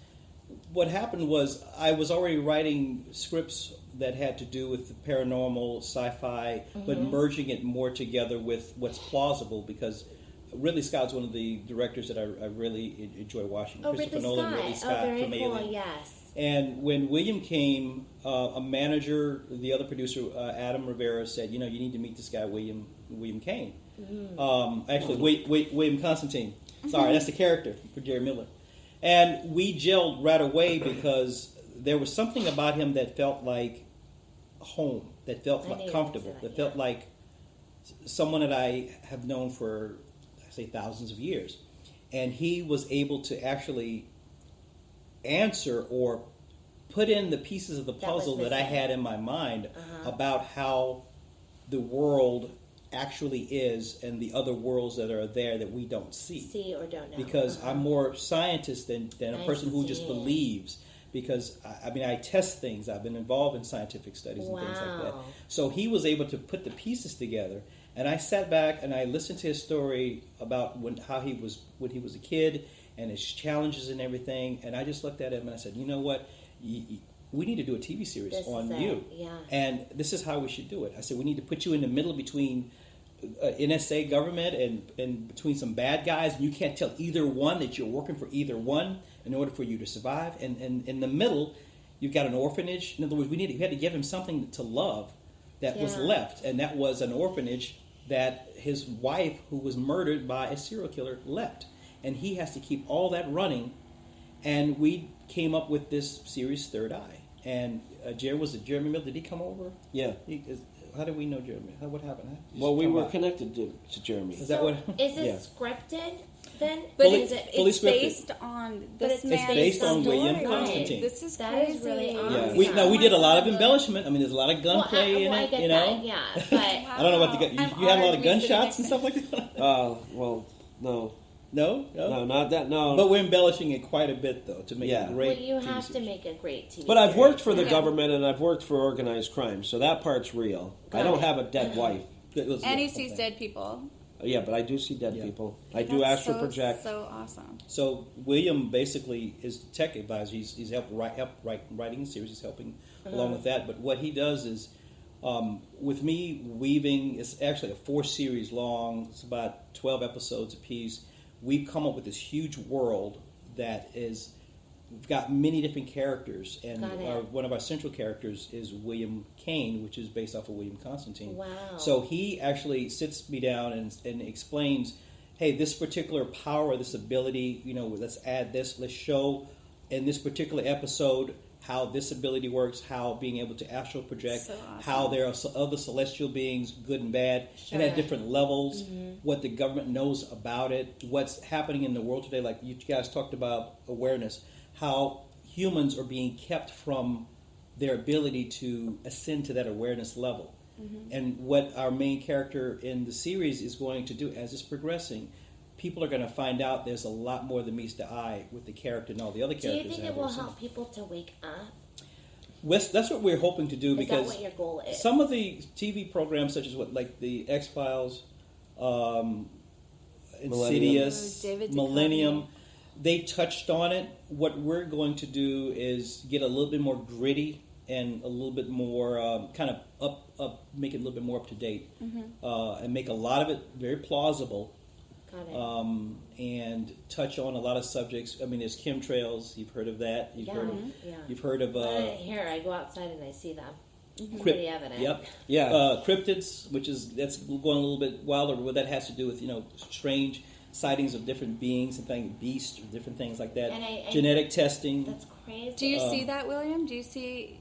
Speaker 6: what happened was I was already writing scripts that had to do with the paranormal, sci-fi, but merging it more together with what's plausible, because Ridley Scott's one of the directors that I really enjoy watching.
Speaker 4: Oh,
Speaker 6: Christopher
Speaker 4: Ridley
Speaker 6: Nolan,
Speaker 4: Scott.
Speaker 6: Ridley Scott
Speaker 4: very
Speaker 6: from
Speaker 4: cool.
Speaker 6: Alien.
Speaker 4: Yes.
Speaker 6: And when William came, a manager, the other producer, Adam Rivera, said, you need to meet this guy, William Kane. Actually, William Constantine. Sorry, that's the character for Jerry Miller. And we gelled right away, because there was something about him that felt like home, that felt like comfortable, that felt like someone that I have known for, I say, thousands of years. And he was able to actually answer or put in the pieces of the puzzle that I had in my mind about how the world actually is, and the other worlds that are there that we don't see
Speaker 4: or don't know.
Speaker 6: Because I'm more scientist than a person who just believes. Because I test things. I've been involved in scientific studies and things like that. So he was able to put the pieces together, and I sat back and I listened to his story about how he was when he was a kid and his challenges and everything. And I just looked at him and I said, you know what? We need to do a TV series on you.
Speaker 4: Yeah.
Speaker 6: And this is how we should do it. I said, we need to put you in the middle between NSA government and between some bad guys, and you can't tell either one that you're working for either one in order for you to survive. And in the middle, you've got an orphanage. In other words, we had to give him something to love that was left, and that was an orphanage that his wife, who was murdered by a serial killer, left. And he has to keep all that running. And we came up with this series, Third Eye. And Jeremy Miller, did he come over?
Speaker 5: Yeah.
Speaker 6: How did we know Jeremy? What happened?
Speaker 5: Well, we were connected to Jeremy.
Speaker 6: Is that what?
Speaker 4: Is it scripted then?
Speaker 3: But
Speaker 6: Fully
Speaker 3: it's
Speaker 6: scripted.
Speaker 3: based on this man's
Speaker 6: It's based on
Speaker 3: story.
Speaker 6: William Constantine.
Speaker 3: This is
Speaker 4: That
Speaker 3: crazy.
Speaker 4: is really
Speaker 6: Yeah,
Speaker 4: awesome.
Speaker 6: we did a lot of embellishment. I mean, there's a lot of gunplay in
Speaker 4: I
Speaker 6: it.
Speaker 4: get
Speaker 6: You know,
Speaker 4: that, yeah. But
Speaker 6: I don't know about the gun.
Speaker 3: I'm
Speaker 6: You had a lot
Speaker 3: honored
Speaker 6: of
Speaker 3: we sit
Speaker 6: gunshots
Speaker 3: next
Speaker 6: and stuff like that.
Speaker 5: Well, no.
Speaker 6: No,
Speaker 5: Not that. No.
Speaker 6: But we're embellishing it quite a bit, though, to make it a great.
Speaker 4: well, you
Speaker 6: TV
Speaker 4: have to
Speaker 6: series.
Speaker 4: make a great TV.
Speaker 5: But I've
Speaker 4: series.
Speaker 5: worked for the government and I've worked for organized crime, so that part's real. I don't have a dead wife.
Speaker 3: And he sees dead people.
Speaker 5: Yeah, but I do see dead people. I do
Speaker 3: That's
Speaker 5: astral project.
Speaker 3: So awesome.
Speaker 6: So William basically is the tech advisor. He's helped writing the series. He's helping along with that. But what he does is, with me weaving, it's actually a 4-series long. It's about 12 episodes apiece. We've come up with this huge world that is. We've got many different characters, and one of our central characters is William Kane, which is based off of William Constantine.
Speaker 4: Wow.
Speaker 6: So he actually sits me down and explains, hey, this particular power, this ability, let's add this, let's show in this particular episode how this ability works, how being able to astral project, how there are other celestial beings, good and bad, and at different levels, what the government knows about it, what's happening in the world today. Like you guys talked about awareness, how humans are being kept from their ability to ascend to that awareness level. And what our main character in the series is going to do as it's progressing, people are going to find out there's a lot more than meets the eye with the character and all the other
Speaker 4: Do
Speaker 6: characters.
Speaker 4: you think it will help people to wake up?
Speaker 6: That's what we're hoping to do,
Speaker 4: Is
Speaker 6: because
Speaker 4: that what your goal is?
Speaker 6: some of the TV programs, such as like the X-Files, Insidious,
Speaker 3: David
Speaker 6: Millennium, they touched on it. What we're going to do is get a little bit more gritty and a little bit more kind of make it a little bit more up to date, and make a lot of it very plausible.
Speaker 4: Got it.
Speaker 6: And touch on a lot of subjects. I mean, there's chemtrails. You've heard of that. You've heard of
Speaker 4: Here, I go outside and I see them. Pretty evident.
Speaker 6: Yep.
Speaker 5: Yeah.
Speaker 6: Cryptids, that's going a little bit wilder. What that has to do with, strange sightings of different beings and things, beasts, different things like that.
Speaker 4: And
Speaker 6: genetic testing.
Speaker 4: That's crazy.
Speaker 3: Do you see that, William? Do you see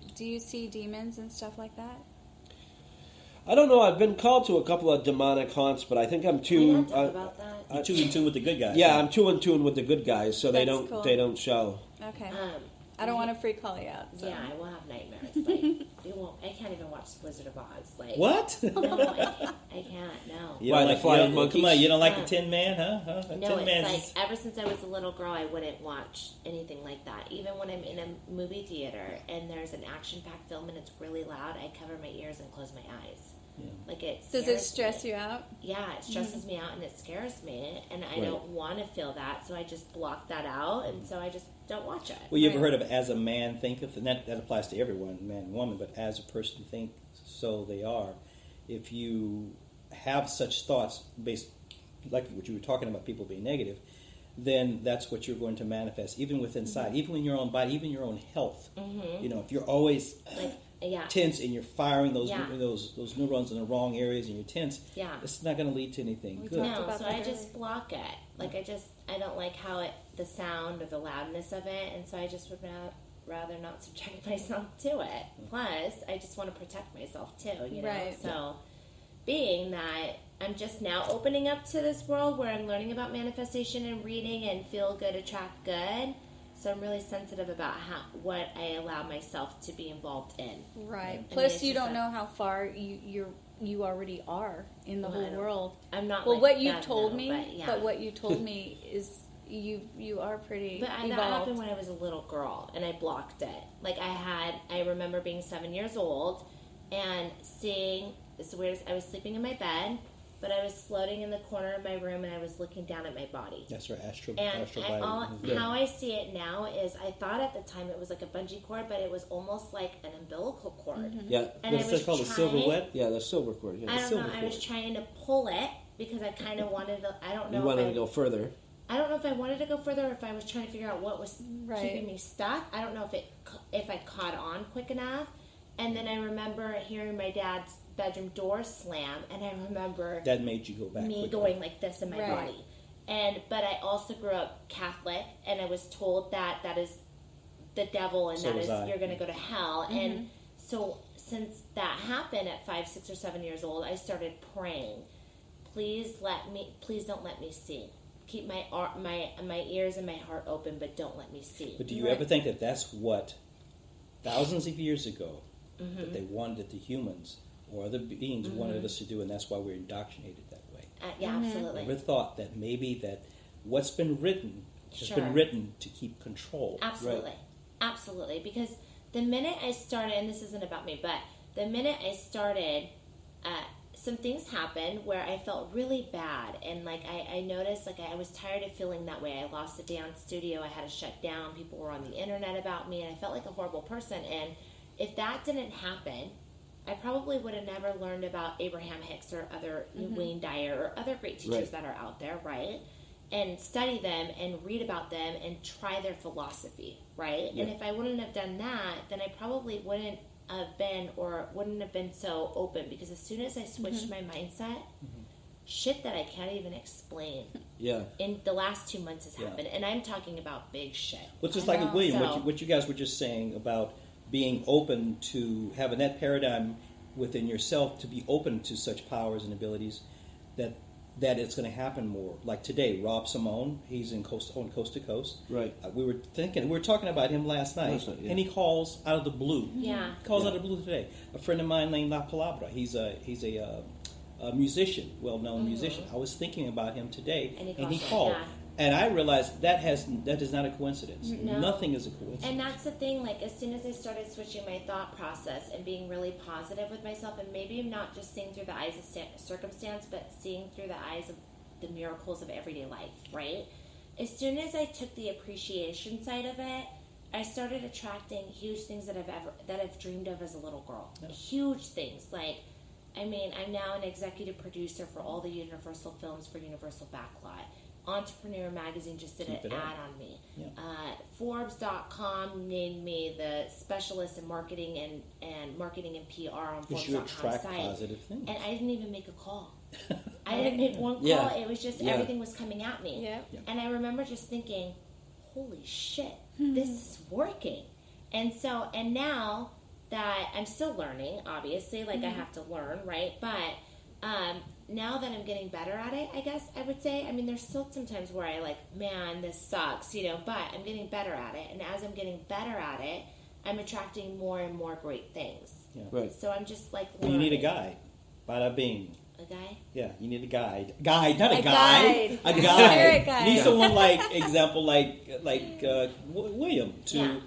Speaker 3: demons and stuff like that?
Speaker 5: I don't know. I've been called to a couple of demonic haunts, but I think I'm
Speaker 4: We
Speaker 5: too.
Speaker 4: don't talk about that.
Speaker 6: You're 2 in 2 with the good guys.
Speaker 5: Yeah, I'm 2 in tune with the good guys, so they
Speaker 3: That's
Speaker 5: don't
Speaker 3: cool.
Speaker 5: they don't show.
Speaker 3: Okay. I don't want to freak call you out. So.
Speaker 4: Yeah, I will have nightmares. Like, I can't even watch Wizard of Oz. Like,
Speaker 6: What?
Speaker 4: No, I can't. No.
Speaker 6: You
Speaker 5: Why,
Speaker 6: don't
Speaker 5: the flying monkeys?
Speaker 6: Come on, you don't like the Tin Man, huh?
Speaker 4: No,
Speaker 6: Tin
Speaker 4: it's
Speaker 6: Man's-
Speaker 4: like ever since I was a little girl, I wouldn't watch anything like that. Even when I'm in a movie theater and there's an action-packed film and it's really loud, I cover my ears and close my eyes.
Speaker 6: Yeah.
Speaker 4: Like it.
Speaker 3: Does it stress you out?
Speaker 4: Yeah, it stresses me out and it scares me, and I
Speaker 5: Right.
Speaker 4: don't want to feel that, so I just block that out, and so I just don't watch it.
Speaker 6: Well, you ever
Speaker 3: Right.
Speaker 6: heard of as a man thinketh? And that applies to everyone, man and woman, but as a person thinks, so they are. If you have such thoughts based, like what you were talking about, people being negative, then that's what you're going to manifest, even within inside, even in your own body, even your own health. If you're always
Speaker 4: Yeah.
Speaker 6: tense and you're firing those
Speaker 4: Yeah.
Speaker 6: those neurons in the wrong areas and you're tense,
Speaker 4: Yeah.
Speaker 6: it's not going to lead to anything good.
Speaker 3: talked
Speaker 4: No,
Speaker 3: about
Speaker 4: so
Speaker 3: that
Speaker 4: I just
Speaker 3: earlier.
Speaker 4: block it. Like I don't like how the sound or the loudness of it, and so I just would rather not subject myself to it. Plus, I just want to protect myself too, you know.
Speaker 3: Right.
Speaker 4: So, being that I'm just now opening up to this world where I'm learning about manifestation and reading and feel good, attract good. So I'm really sensitive about what I allow myself to be involved in.
Speaker 3: Right.
Speaker 4: mean,
Speaker 3: Plus,
Speaker 4: it's
Speaker 3: you
Speaker 4: just
Speaker 3: don't know how far you already are in the
Speaker 4: Well, I
Speaker 3: whole
Speaker 4: don't-
Speaker 3: world.
Speaker 4: I'm not.
Speaker 3: Well,
Speaker 4: like
Speaker 3: what you've
Speaker 4: that,
Speaker 3: told
Speaker 4: no,
Speaker 3: me,
Speaker 4: but, yeah.
Speaker 3: but what you told me is you are pretty
Speaker 4: But that
Speaker 3: evolved.
Speaker 4: happened when I was a little girl, and I blocked it. Like I remember being 7 years old and seeing. It's the weirdest. I was sleeping in my bed, but I was floating in the corner of my room, and I was looking down at my body.
Speaker 6: That's right, astral
Speaker 4: And
Speaker 6: body.
Speaker 4: how I see it now is, I thought at the time it was like a bungee cord, but it was almost like an umbilical cord.
Speaker 5: Yeah,
Speaker 4: And
Speaker 6: What's
Speaker 4: I
Speaker 6: that
Speaker 4: was
Speaker 6: called? A silver
Speaker 4: trying-
Speaker 6: wet?
Speaker 5: yeah, the silver cord. Yeah.
Speaker 4: I don't
Speaker 6: silver
Speaker 4: know. I was
Speaker 6: cord.
Speaker 4: trying to pull it because I kind of wanted to. I don't know.
Speaker 5: You wanted to go further.
Speaker 4: I don't know if I wanted to go further, or if I was trying to figure out what was
Speaker 3: Right.
Speaker 4: keeping me stuck. I don't know if I caught on quick enough. And then I remember hearing my dad's bedroom door slam, and I remember
Speaker 6: That made you go back.
Speaker 4: me
Speaker 6: quickly.
Speaker 4: going like this in my
Speaker 3: Right.
Speaker 4: body. But I also grew up Catholic, and I was told that is the devil, and
Speaker 6: So
Speaker 4: that
Speaker 6: was
Speaker 4: is
Speaker 6: I.
Speaker 4: you're going to go to hell. And so since that happened at 5, 6, or 7 years old, I started praying. Please don't let me see. Keep my ears and my heart open, but don't let me see.
Speaker 6: But do you ever think that that's what thousands of years ago that they wanted that the humans or other beings wanted us to do, and that's why we're indoctrinated that way?
Speaker 4: Yeah, absolutely.
Speaker 6: Ever thought that maybe that what's been written has
Speaker 4: Sure.
Speaker 6: been written to keep control?
Speaker 4: Absolutely. Absolutely. Because the minute I started, and this isn't about me, but the minute I started, some things happened where I felt really bad. And like I noticed, like I was tired of feeling that way. I lost the dance studio. I had to shut down. People were on the internet about me, and I felt like a horrible person. And if that didn't happen, I probably would have never learned about Abraham Hicks or other Wayne Dyer or other great teachers
Speaker 5: Right.
Speaker 4: that are out there, right? And study them and read about them and try their philosophy, right?
Speaker 6: Yeah.
Speaker 4: And if I wouldn't have done that, then I probably wouldn't have been so open, because as soon as I switched my mindset, shit that I can't even explain
Speaker 5: Yeah.
Speaker 4: in the last 2 months has
Speaker 6: Yeah.
Speaker 4: happened. And I'm talking about big shit.
Speaker 6: Well, just
Speaker 3: I
Speaker 6: like
Speaker 3: know.
Speaker 6: William,
Speaker 4: So-
Speaker 6: what you guys were just saying about being open to having that paradigm within yourself to be open to such powers and abilities, that that it's going to happen more. Like today, Rob-Simone, he's on Coast to Coast.
Speaker 5: Right.
Speaker 6: We were talking about him last night, and he calls out of the blue.
Speaker 4: Yeah.
Speaker 6: He calls out of the blue today. A friend of mine named La Palabra. He's a musician, well-known musician. I was thinking about him today, and he called.
Speaker 4: Yeah.
Speaker 6: And I realized that is not a coincidence.
Speaker 4: No.
Speaker 6: Nothing is a coincidence.
Speaker 4: And that's the thing, like, as soon as I started switching my thought process and being really positive with myself, and maybe I'm not just seeing through the eyes of circumstance, but seeing through the eyes of the miracles of everyday life, right? As soon as I took the appreciation side of it, I started attracting huge things that I've dreamed of as a little girl. Yeah. Huge things, like, I mean, I'm now an executive producer for all the Universal films for Universal Backlot. Entrepreneur Magazine just did an ad on me. Yeah. Forbes.com named me the specialist in marketing and PR on Forbes.com site.
Speaker 6: Positive things.
Speaker 4: And I didn't even make a call. I didn't make one call. Yeah. It was just everything was coming at me. Yeah. Yeah. And I remember just thinking, holy shit, this is working. And now that I'm still learning, obviously, like I have to learn, right? But now that I'm getting better at it, I guess I would say, I mean, there's still some times where I like, man, this sucks, but I'm getting better at it. And as I'm getting better at it, I'm attracting more and more great things. Yeah. Right. So I'm just like learning.
Speaker 6: You need a guide. Bada bing.
Speaker 4: A guide?
Speaker 6: Yeah, you need a guide. Guide, not a guide. A guide. You need someone like William to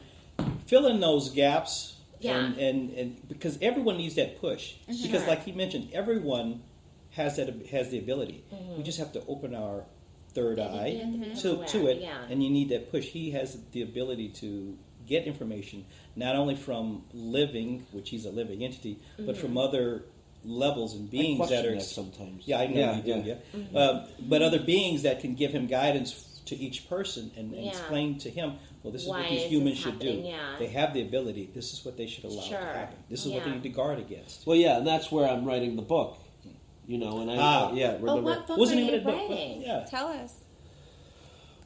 Speaker 6: fill in those gaps. Yeah. And because everyone needs that push. Mm-hmm. Because like he mentioned, everyone has the ability. Mm-hmm. We just have to open our third eye to it, and you need that push. He has the ability to get information not only from living, which he's a living entity, but from other levels and beings that are
Speaker 5: sometimes.
Speaker 6: Yeah, I know you do. Yeah, mm-hmm. But other beings that can give him guidance to each person and explain to him, well, this is what these humans should do. Yeah. They have the ability. This is what they should allow to happen. This is what they need to guard against.
Speaker 5: Well, yeah, and that's where I'm writing the book. And remember.
Speaker 4: Oh, what book are you writing?
Speaker 3: Yeah. Tell us.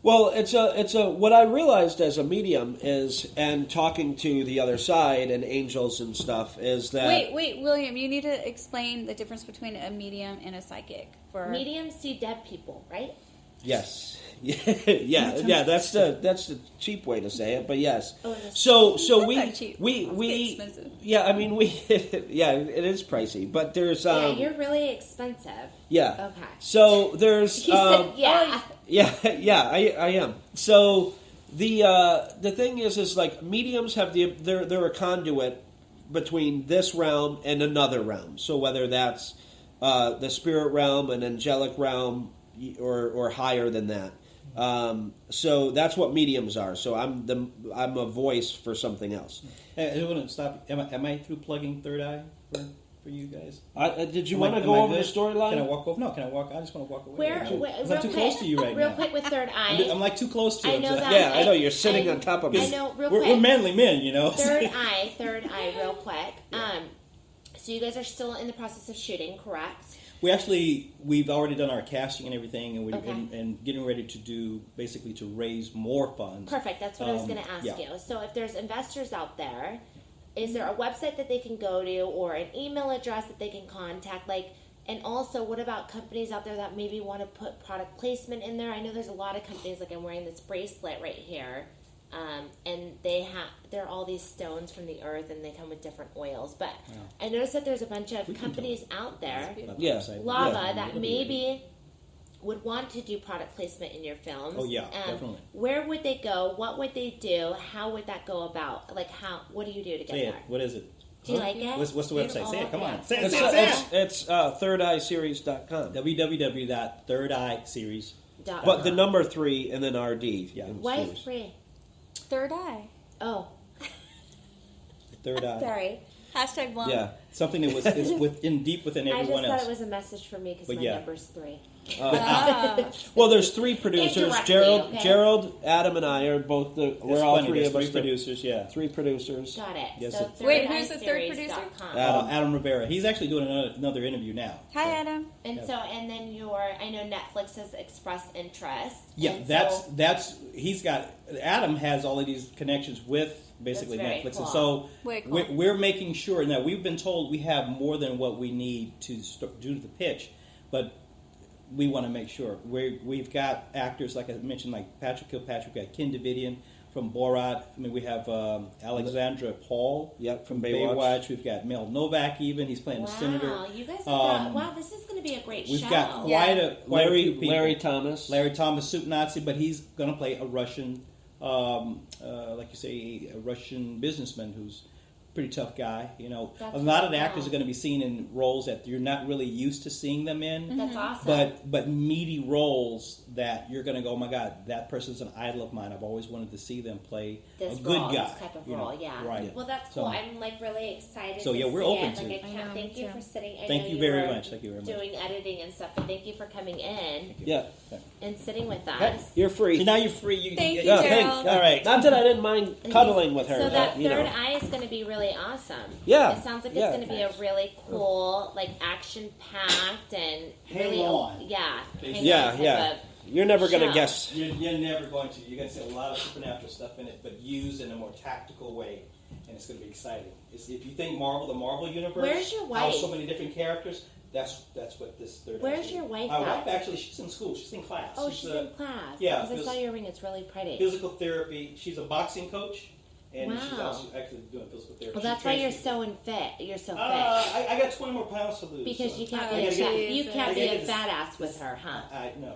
Speaker 5: Well, it's a what I realized as a medium is, and talking to the other side and angels and stuff, is that...
Speaker 3: Wait, William, you need to explain the difference between a medium and a psychic.
Speaker 4: Mediums see dead people, right?
Speaker 5: Yes. Yeah. That's the cheap way to say it, but yes. So we expensive. Yeah, I mean it is pricey, but there's
Speaker 4: you're really expensive.
Speaker 5: Yeah.
Speaker 4: Okay.
Speaker 5: So there's
Speaker 4: I
Speaker 5: am. So the thing is like mediums have they're a conduit between this realm and another realm. So whether that's the spirit realm, an angelic realm, or higher than that. So that's what mediums are. So I'm a voice for something else.
Speaker 6: Hey, I want to stop. Am I through plugging Third Eye for you guys?
Speaker 5: Did you want to go over the storyline?
Speaker 6: Can I walk over? No, can I walk? I just want to walk away.
Speaker 4: Where?
Speaker 6: I'm too close to you right now.
Speaker 4: Real quick with Third Eye.
Speaker 6: I'm like too close to it.
Speaker 4: I know that.
Speaker 5: Yeah, I know. You're sitting on top of me.
Speaker 4: I know. Real quick.
Speaker 6: We're manly men,
Speaker 4: Third Eye. Real quick. So you guys are still in the process of shooting, correct?
Speaker 6: We've already done our casting and everything, and we're and getting ready to do basically to raise more funds.
Speaker 4: Perfect. That's what I was going to ask you. So if there's investors out there, is there a website that they can go to or an email address that they can contact? And also, what about companies out there that maybe want to put product placement in there? I know there's a lot of companies, like I'm wearing this bracelet right here. And they're all these stones from the earth, and they come with different oils. But I noticed that there's a bunch of companies out there, Lava, that maybe would want to do product placement in your films.
Speaker 6: Oh yeah, definitely.
Speaker 4: Where would they go? What would they do? How would that go about? What do you do to get there?
Speaker 6: What is it?
Speaker 4: Do you like it?
Speaker 6: What's the website? Say it. Come on. Say it.
Speaker 5: It's thirdeyeseries.com.
Speaker 6: www.thirdeyeseries.com.
Speaker 5: But the number 3 and then RD.
Speaker 6: Yeah.
Speaker 4: Why 3?
Speaker 3: Third Eye.
Speaker 4: Oh.
Speaker 6: Third Eye.
Speaker 3: Sorry. Hashtag blonde.
Speaker 6: Yeah. Something that was deep within everyone else.
Speaker 4: I just thought it was a message for me because my number's 3.
Speaker 5: Well, there's 3 producers. Jerald, Adam, and I are both we're all 3 of us.
Speaker 6: 3 producers,
Speaker 5: 3 producers.
Speaker 4: Got it.
Speaker 6: Yes,
Speaker 4: so
Speaker 3: wait, who's the third producer?
Speaker 6: Adam Rivera. He's actually doing another interview now.
Speaker 3: Hi, Adam.
Speaker 4: And and then I know Netflix has expressed interest.
Speaker 6: Yeah, Adam has all of these connections with basically Netflix, cool. And so we're making sure now. We've been told we have more than what we need to do the pitch, but we want to make sure. We've got actors, like I mentioned, like Patrick Kilpatrick, we've got Ken Davidian from Borat. I mean, we have Alexandra Paul
Speaker 5: from
Speaker 6: Baywatch. We've got Mel Novak even. He's playing the senator.
Speaker 4: Wow, you guys have got, wow, this is going to be a great show.
Speaker 6: We've got quite a few people.
Speaker 5: Larry Thomas.
Speaker 6: Larry Thomas, Soup Nazi, but he's going to play a Russian, like you say, a Russian businessman who's a pretty tough guy. You know,
Speaker 4: That's
Speaker 6: a lot of the actors are going to be seen in roles that you're not really used to seeing them in.
Speaker 4: That's awesome.
Speaker 6: But meaty roles that you're going to go, oh my God, that person's an idol of mine. I've always wanted to see them play
Speaker 4: this
Speaker 6: a good
Speaker 4: role,
Speaker 6: guy.
Speaker 4: this type of
Speaker 6: you
Speaker 4: role,
Speaker 6: know,
Speaker 4: yeah.
Speaker 6: right.
Speaker 4: Well, that's cool. I'm like really excited.
Speaker 6: So,
Speaker 4: to
Speaker 6: yeah, we're
Speaker 4: see
Speaker 6: open
Speaker 4: it.
Speaker 6: to
Speaker 4: like,
Speaker 6: it.
Speaker 4: I can't, thank you for sitting. I
Speaker 6: Thank
Speaker 4: know
Speaker 6: you very
Speaker 4: were
Speaker 6: much. Thank you very much.
Speaker 4: Doing editing and stuff, but thank you for coming in
Speaker 5: Yeah.
Speaker 4: and sitting with us.
Speaker 5: Hey, you're free.
Speaker 6: So now you're free. You
Speaker 3: Thank
Speaker 6: can
Speaker 3: you,
Speaker 6: get,
Speaker 3: Gerald.
Speaker 6: All right.
Speaker 5: Not that I didn't mind cuddling with her.
Speaker 4: So that
Speaker 5: you
Speaker 4: third
Speaker 5: know.
Speaker 4: eye is going to be really awesome.
Speaker 5: Yeah.
Speaker 4: It sounds like
Speaker 5: Yeah.
Speaker 4: it's going to be a really cool, like action-packed and
Speaker 6: Hang
Speaker 4: really,
Speaker 6: on.
Speaker 4: yeah, hang
Speaker 5: Yeah,
Speaker 4: on type
Speaker 5: yeah.
Speaker 4: of
Speaker 5: You're never going to
Speaker 4: show.
Speaker 5: guess.
Speaker 6: You're never going to. You're going to see a lot of supernatural stuff in it, but used in a more tactical way, and it's going to be exciting. If you think Marvel, the Marvel universe,
Speaker 4: Where's your
Speaker 6: how
Speaker 4: wife?
Speaker 6: so many different characters. That's what this third.
Speaker 4: Where's
Speaker 6: actually-
Speaker 4: your wife
Speaker 6: My
Speaker 4: at?
Speaker 6: wife actually, she's in school. She's in class.
Speaker 4: Oh, she's in class.
Speaker 6: yeah,
Speaker 4: Because I saw
Speaker 6: phys-
Speaker 4: your ring. It's really pretty.
Speaker 6: physical therapy. She's a boxing coach, and she's
Speaker 4: Wow.
Speaker 6: also actually doing physical therapy.
Speaker 4: Well,
Speaker 6: She
Speaker 4: that's why
Speaker 6: trains
Speaker 4: you're
Speaker 6: people.
Speaker 4: so unfit. You're so fit.
Speaker 6: I got 20 more pounds to lose.
Speaker 4: Because
Speaker 6: so.
Speaker 4: you can't
Speaker 3: Oh,
Speaker 4: be a fat,
Speaker 3: geez.
Speaker 4: you can't
Speaker 6: I
Speaker 4: be a
Speaker 6: get
Speaker 4: fat ass with her, huh?
Speaker 6: No.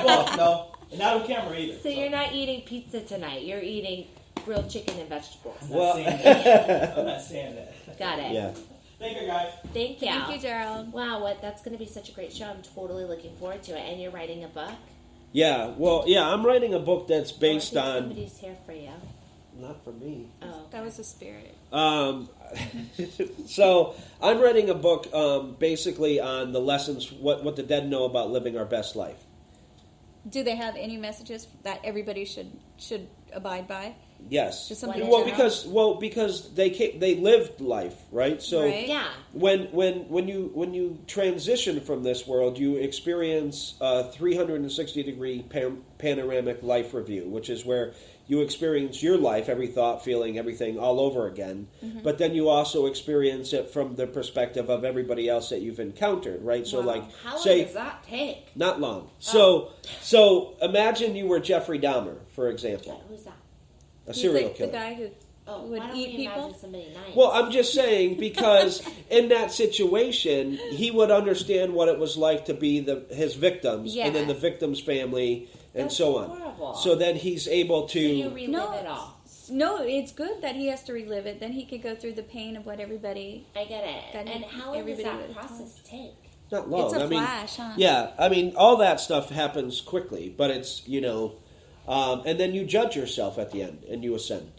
Speaker 6: Well, no. Not on camera either.
Speaker 4: So you're not eating pizza tonight. You're eating grilled chicken and vegetables.
Speaker 6: I'm
Speaker 5: Well-
Speaker 6: not saying that. I'm not saying that.
Speaker 4: Got it.
Speaker 5: Yeah.
Speaker 6: Thank you, guys.
Speaker 4: Thank you.
Speaker 3: Thank you, Gerald.
Speaker 4: Wow, that's going to be such a great show. I'm totally looking forward to it. And you're writing a book?
Speaker 5: Yeah. Well, yeah, I'm writing a book that's based
Speaker 4: I think
Speaker 5: on...
Speaker 4: somebody's here for you.
Speaker 5: Not for me.
Speaker 4: Oh,
Speaker 3: That was the spirit.
Speaker 5: So I'm writing a book basically on the lessons, what the dead know about living our best life.
Speaker 3: Do they have any messages that everybody should abide by?
Speaker 5: Yes.
Speaker 3: Just something
Speaker 4: Well,
Speaker 3: general?
Speaker 5: because they lived life, right? So
Speaker 3: Right.
Speaker 4: yeah.
Speaker 5: when you transition from this world, you experience a 360-degree panoramic life review, which is where you experience your life, every thought, feeling, everything all over again.
Speaker 3: Mm-hmm.
Speaker 5: But then you also experience it from the perspective of everybody else that you've encountered, right? So, like,
Speaker 4: How long
Speaker 5: say,
Speaker 4: does that take?
Speaker 5: not long. So imagine you were Jeffrey Dahmer, for example,
Speaker 4: Who's that?
Speaker 5: a
Speaker 3: He's
Speaker 5: serial
Speaker 3: like
Speaker 5: killer.
Speaker 3: the guy who
Speaker 4: Oh,
Speaker 3: would
Speaker 4: why don't
Speaker 3: eat
Speaker 4: we
Speaker 3: people?
Speaker 4: imagine somebody nice?
Speaker 5: Well, I'm just saying because in that situation, he would understand what it was like to be his victims, and then
Speaker 3: Yeah.
Speaker 5: the victim's family, and
Speaker 4: That's
Speaker 5: so on.
Speaker 4: horrible.
Speaker 5: So then he's able to.
Speaker 4: So you relive
Speaker 3: No.
Speaker 4: it all.
Speaker 3: No, it's good that he has to relive it. Then he could go through the pain of what everybody.
Speaker 4: I get it.
Speaker 3: That
Speaker 4: And how long does
Speaker 3: everybody
Speaker 4: that
Speaker 3: would
Speaker 4: process take?
Speaker 5: not long.
Speaker 3: It's a
Speaker 5: I mean,
Speaker 3: flash, huh?
Speaker 5: Yeah, I mean, all that stuff happens quickly, but it's and then you judge yourself at the end and you ascend.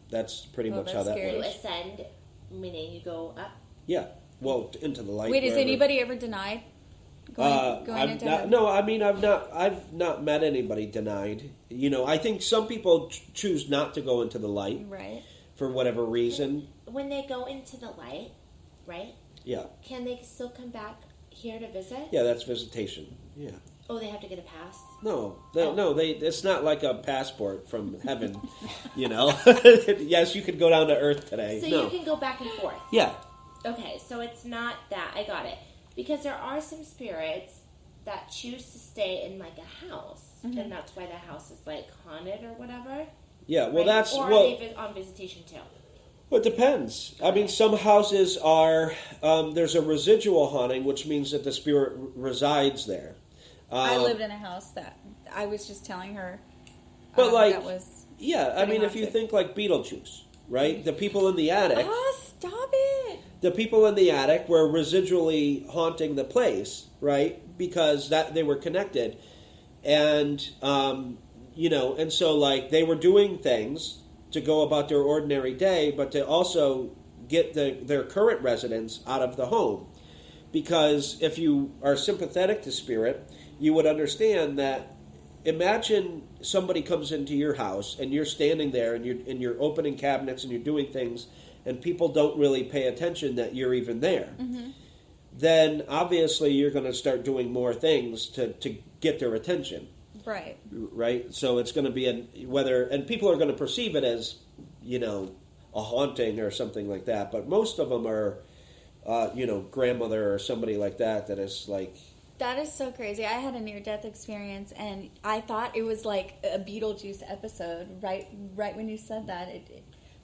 Speaker 5: That's pretty
Speaker 3: Oh,
Speaker 5: much how
Speaker 3: that's
Speaker 5: that
Speaker 3: scary.
Speaker 4: You
Speaker 5: works.
Speaker 4: ascend, meaning you go up.
Speaker 5: Yeah, well, into the light.
Speaker 3: Wait, has
Speaker 5: wherever.
Speaker 3: anybody ever denied going
Speaker 5: I've
Speaker 3: into
Speaker 5: not,
Speaker 3: heaven?
Speaker 5: no, I mean I've not met anybody denied. I think some people choose not to go into the light
Speaker 3: Right.
Speaker 5: for whatever reason.
Speaker 4: When they go into the light, right?
Speaker 5: Yeah,
Speaker 4: Can they still come back here to visit?
Speaker 5: yeah, that's visitation. Yeah,
Speaker 4: Oh, they have to get a pass?
Speaker 5: no,
Speaker 4: Oh.
Speaker 5: it's not like a passport from heaven. Yes, you could go down to Earth today.
Speaker 4: So
Speaker 5: no,
Speaker 4: you can go back and forth.
Speaker 5: yeah,
Speaker 4: Okay, so it's not that. I got it. Because there are some spirits that choose to stay in like a house.
Speaker 3: Mm-hmm.
Speaker 4: And that's why the house is like haunted or whatever.
Speaker 5: yeah. Well,
Speaker 4: right?
Speaker 5: that's
Speaker 4: Or
Speaker 5: well.
Speaker 4: are they on visitation too?
Speaker 5: Well, it depends. I mean, some houses are there's a residual haunting, which means that the spirit resides there.
Speaker 3: I lived in a house that I was just telling her.
Speaker 5: But, like,
Speaker 3: that was.
Speaker 5: Yeah, I
Speaker 3: Pretty
Speaker 5: mean, if you
Speaker 3: haunted.
Speaker 5: think like Beetlejuice, right? The people in the attic,
Speaker 3: Oh, stop it!
Speaker 5: the people in the attic were residually haunting the place, right? Because they were connected, and and so like they were doing things to go about their ordinary day, but to also get their current residents out of the home. Because if you are sympathetic to spirit, you would understand that. Imagine somebody comes into your house and you're standing there and you're opening cabinets and you're doing things, and people don't really pay attention that you're even there.
Speaker 3: Mm-hmm.
Speaker 5: Then obviously you're going to start doing more things to get their attention,
Speaker 3: Right.
Speaker 5: right? So it's going to be and people are going to perceive it as a haunting or something like that. But most of them are grandmother or somebody like that is like
Speaker 3: That is so crazy. I had a near-death experience, and I thought it was like a Beetlejuice episode. Right when you said that,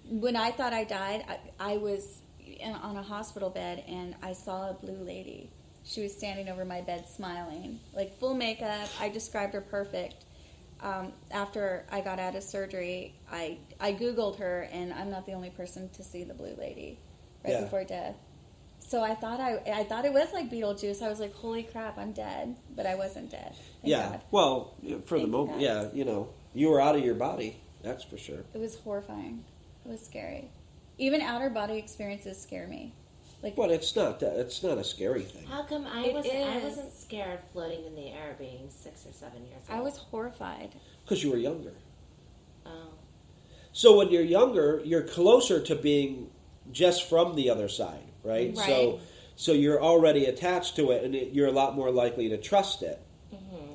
Speaker 3: when I thought I died, I was on a hospital bed, and I saw a blue lady. She was standing over my bed, smiling, like full makeup. I described her perfect. After I got out of surgery, I Googled her, and I'm not the only person to see the blue lady before death. So I thought it was like Beetlejuice. I was like, holy crap, I'm dead. But I wasn't dead. Thank God.
Speaker 5: Well, for the moment, you were out of your body. That's for sure.
Speaker 3: It was horrifying. It was scary. Even outer body experiences scare me.
Speaker 5: Well, it's not a scary thing.
Speaker 4: How come I wasn't scared floating in the air being 6 or 7 years old?
Speaker 3: I was horrified.
Speaker 5: Because you were younger.
Speaker 4: Oh.
Speaker 5: So when you're younger, you're closer to being just from the other side, right? So you're already attached to it, and you're a lot more likely to trust it.
Speaker 4: Mm-hmm.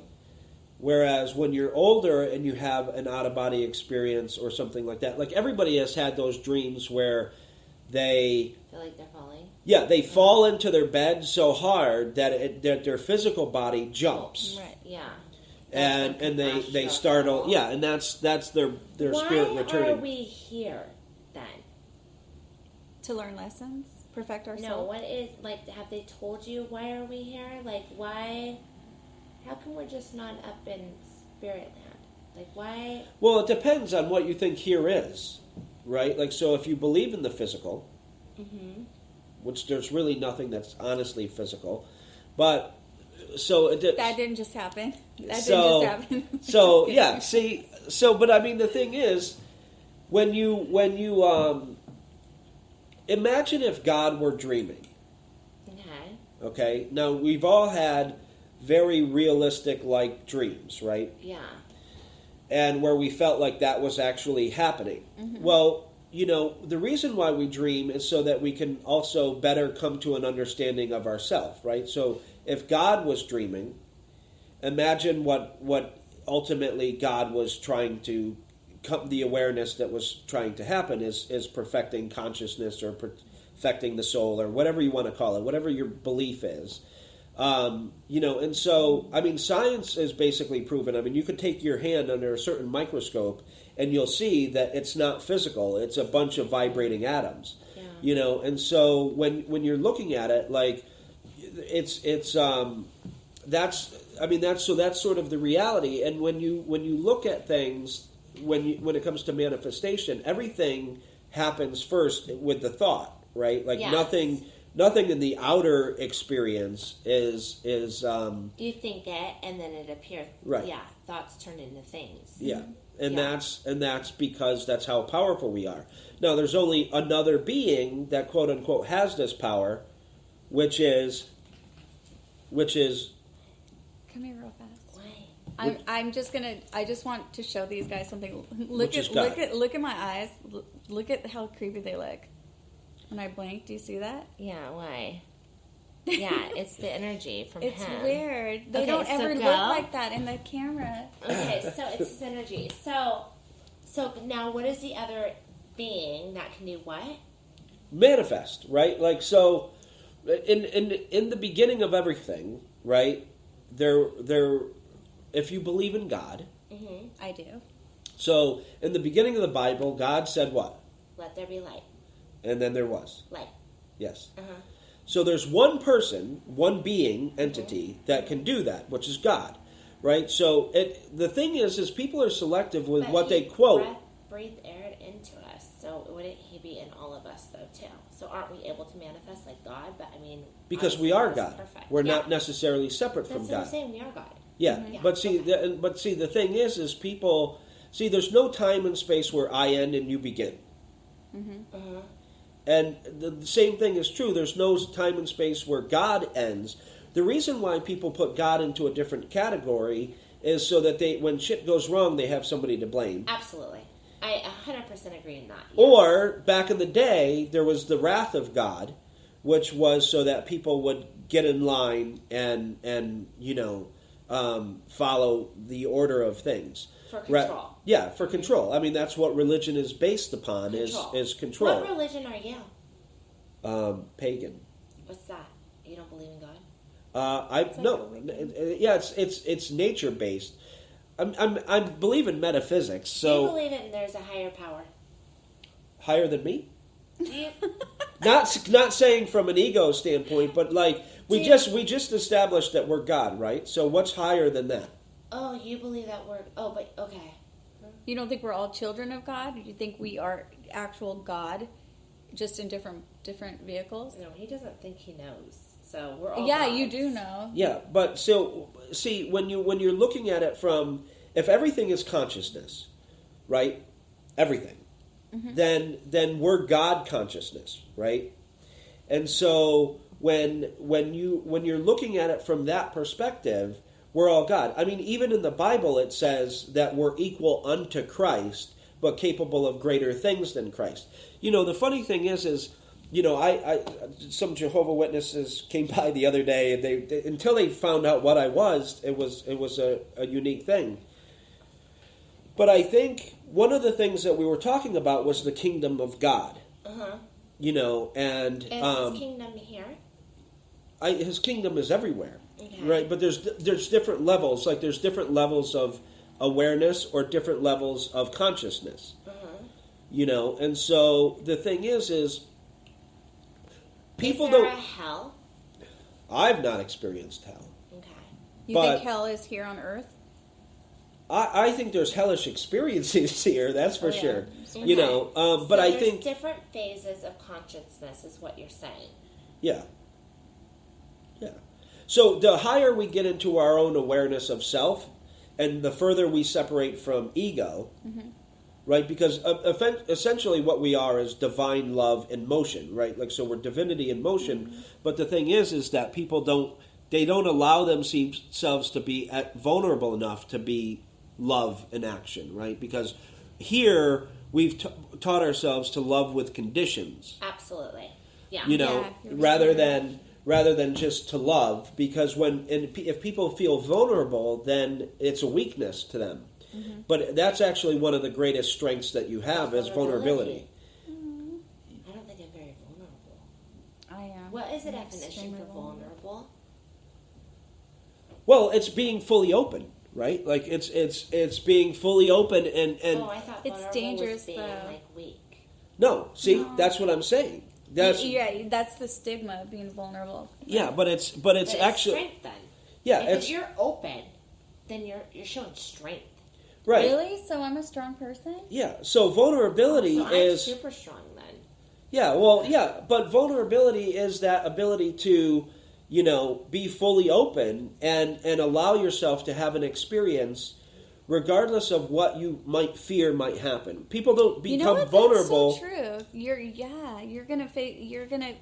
Speaker 5: Whereas when you're older and you have an out-of-body experience or something like that, like everybody has had those dreams where they
Speaker 4: feel like they're falling.
Speaker 5: Yeah, they fall into their bed so hard that their physical body jumps.
Speaker 4: Right. Yeah.
Speaker 5: And they startle. Yeah, and that's their spirit returning.
Speaker 4: Why are we here then?
Speaker 3: To learn lessons, perfect our soul.
Speaker 4: No, what is have they told you why are we here? Why? How come we're just not up in spirit land? Why?
Speaker 5: Well, it depends on what you think here is, right? So if you believe in the physical, which there's really nothing that's honestly physical, but
Speaker 3: that didn't just happen.
Speaker 5: So yeah, see, but I mean the thing is, when you imagine if God were dreaming. Okay. Now we've all had very realistic dreams, right?
Speaker 4: Yeah.
Speaker 5: And where we felt like that was actually happening. Mm-hmm. Well, the reason why we dream is so that we can also better come to an understanding of ourselves, right? So if God was dreaming, imagine what ultimately God was trying to come, the awareness that was trying to happen is perfecting consciousness or perfecting the soul or whatever you want to call it, whatever your belief is. And so, I mean, science is basically proven. I mean, you could take your hand under a certain microscope and you'll see that it's not physical. It's a bunch of vibrating atoms, and so when you're looking at it, that's sort of the reality. And when you look at things, when it comes to manifestation, everything happens first with the thought, right? Nothing in the outer experience is
Speaker 4: you think it and then it appears.
Speaker 5: Right.
Speaker 4: Yeah, thoughts turn into things.
Speaker 5: Yeah. And that's because that's how powerful we are. Now there's only another being that quote unquote has this power, which is
Speaker 3: come here real fast. Why? I just want to show these guys something. Look at my eyes. Look at how creepy they look. When I blink, do you see that?
Speaker 4: Yeah, why? Yeah, it's the energy from
Speaker 3: it's
Speaker 4: him.
Speaker 3: It's weird. They don't ever look like that in the camera.
Speaker 4: Okay, so it's his energy. So now what is the other being that can do what?
Speaker 5: Manifest, right? So in the beginning of everything, right? There if you believe in God.
Speaker 4: Mm-hmm.
Speaker 3: I do.
Speaker 5: So in the beginning of the Bible, God said what?
Speaker 4: Let there be light.
Speaker 5: And then there was.
Speaker 4: Light.
Speaker 5: Yes.
Speaker 4: Uh-huh.
Speaker 5: So there's one person, one being, entity, that can do that, which is God, right? So the thing is people are selective with what they quote.
Speaker 4: Breathed air into us, so wouldn't he be in all of us, though, too? So aren't we able to manifest like God? But I mean...
Speaker 5: Because we are God.
Speaker 4: Perfect.
Speaker 5: We're not necessarily separate from God.
Speaker 4: That's what I'm saying, we are God.
Speaker 5: Yeah,
Speaker 4: Mm-hmm.
Speaker 5: But see, the thing is people... See, there's no time and space where I end and you begin.
Speaker 3: Mm-hmm.
Speaker 4: Uh-huh.
Speaker 5: And the same thing is true. There's no time and space where God ends. The reason why people put God into a different category is so that when shit goes wrong, they have somebody to blame.
Speaker 4: Absolutely. I 100% agree in that. Yes.
Speaker 5: Or, back in the day, there was the wrath of God, which was so that people would get in line and follow the order of things.
Speaker 4: For control.
Speaker 5: Yeah, for control. I mean, that's what religion is based upon, is control.
Speaker 4: What religion are you?
Speaker 5: Pagan.
Speaker 4: What's that? You don't believe in God?
Speaker 5: It's nature based. I believe in metaphysics. So
Speaker 4: Do you believe it? There's a higher power.
Speaker 5: Higher than me?
Speaker 4: Do you?
Speaker 5: Not saying from an ego standpoint, but like we just established that we're God, right? So what's higher than that?
Speaker 4: Oh, you believe that word? Oh, but okay.
Speaker 3: You don't think we're all children of God? You think we are actual God, just in different vehicles?
Speaker 4: No, he doesn't think he knows. So we're all.
Speaker 3: Yeah,
Speaker 4: gods.
Speaker 3: you do know.
Speaker 5: Yeah, but so see when you're looking at it from, if everything is consciousness, right? Everything. Then we're God consciousness, right? And so when you're looking at it from that perspective, we're all God. I mean, even in the Bible it says that we're equal unto Christ, but capable of greater things than Christ. You know, the funny thing is you know, I some Jehovah Witnesses came by the other day, and they until they found out what I was, it was a unique thing. But I think one of the things that we were talking about was the kingdom of God. You know, and
Speaker 4: is his kingdom here?
Speaker 5: His kingdom is everywhere,
Speaker 4: Okay.
Speaker 5: right? But there's different levels. Like there's different levels of awareness or different levels of consciousness. You know, and so the thing is people
Speaker 4: is there
Speaker 5: don't.
Speaker 4: a hell?
Speaker 5: I've not experienced hell.
Speaker 4: Okay.
Speaker 3: You
Speaker 5: But-
Speaker 3: think hell is here on Earth?
Speaker 5: I think there's hellish experiences here. That's for
Speaker 3: Oh, yeah.
Speaker 5: sure.
Speaker 4: Okay.
Speaker 5: You know, but
Speaker 4: so
Speaker 5: I
Speaker 4: there's
Speaker 5: think
Speaker 4: different phases of consciousness is what you're saying.
Speaker 5: yeah. So the higher we get into our own awareness of self, and the further we separate from ego, right? Because essentially what we are is divine love in motion, right? Like, so we're divinity in motion. But the thing is that people don't allow themselves to be vulnerable enough to be love in action, right? Because here we've taught ourselves to love with conditions.
Speaker 4: Absolutely. Yeah.
Speaker 5: You know,
Speaker 3: Yeah,
Speaker 5: rather than just to love, because if people feel vulnerable, then it's a weakness to them. But that's actually one of the greatest strengths that you have is vulnerability.
Speaker 4: I don't think I'm very vulnerable.
Speaker 3: I am.
Speaker 4: What is the
Speaker 3: I'm
Speaker 4: definition
Speaker 3: extremely
Speaker 4: for vulnerable?
Speaker 5: Well, it's being fully open, right? Like it's being fully open and
Speaker 4: Oh, I thought
Speaker 3: It's
Speaker 4: vulnerable
Speaker 3: dangerous,
Speaker 4: was being
Speaker 3: though.
Speaker 4: like weak.
Speaker 5: no, see, that's what I'm saying. That's
Speaker 3: that's the stigma of being vulnerable.
Speaker 5: yeah, but it's
Speaker 4: But it's
Speaker 5: actually
Speaker 4: strength then.
Speaker 5: yeah,
Speaker 4: Like, if
Speaker 5: it's
Speaker 4: you're open, then you're showing strength.
Speaker 5: right.
Speaker 3: Really? So I'm a strong person?
Speaker 5: Yeah, so vulnerability
Speaker 4: So I'm
Speaker 5: is
Speaker 4: super strong then.
Speaker 5: yeah, well, yeah, but vulnerability is that ability to, you know, be fully open and allow yourself to have an experience regardless of what you might fear might happen. People don't become
Speaker 3: You know what?
Speaker 5: vulnerable.
Speaker 3: That's so true. You're gonna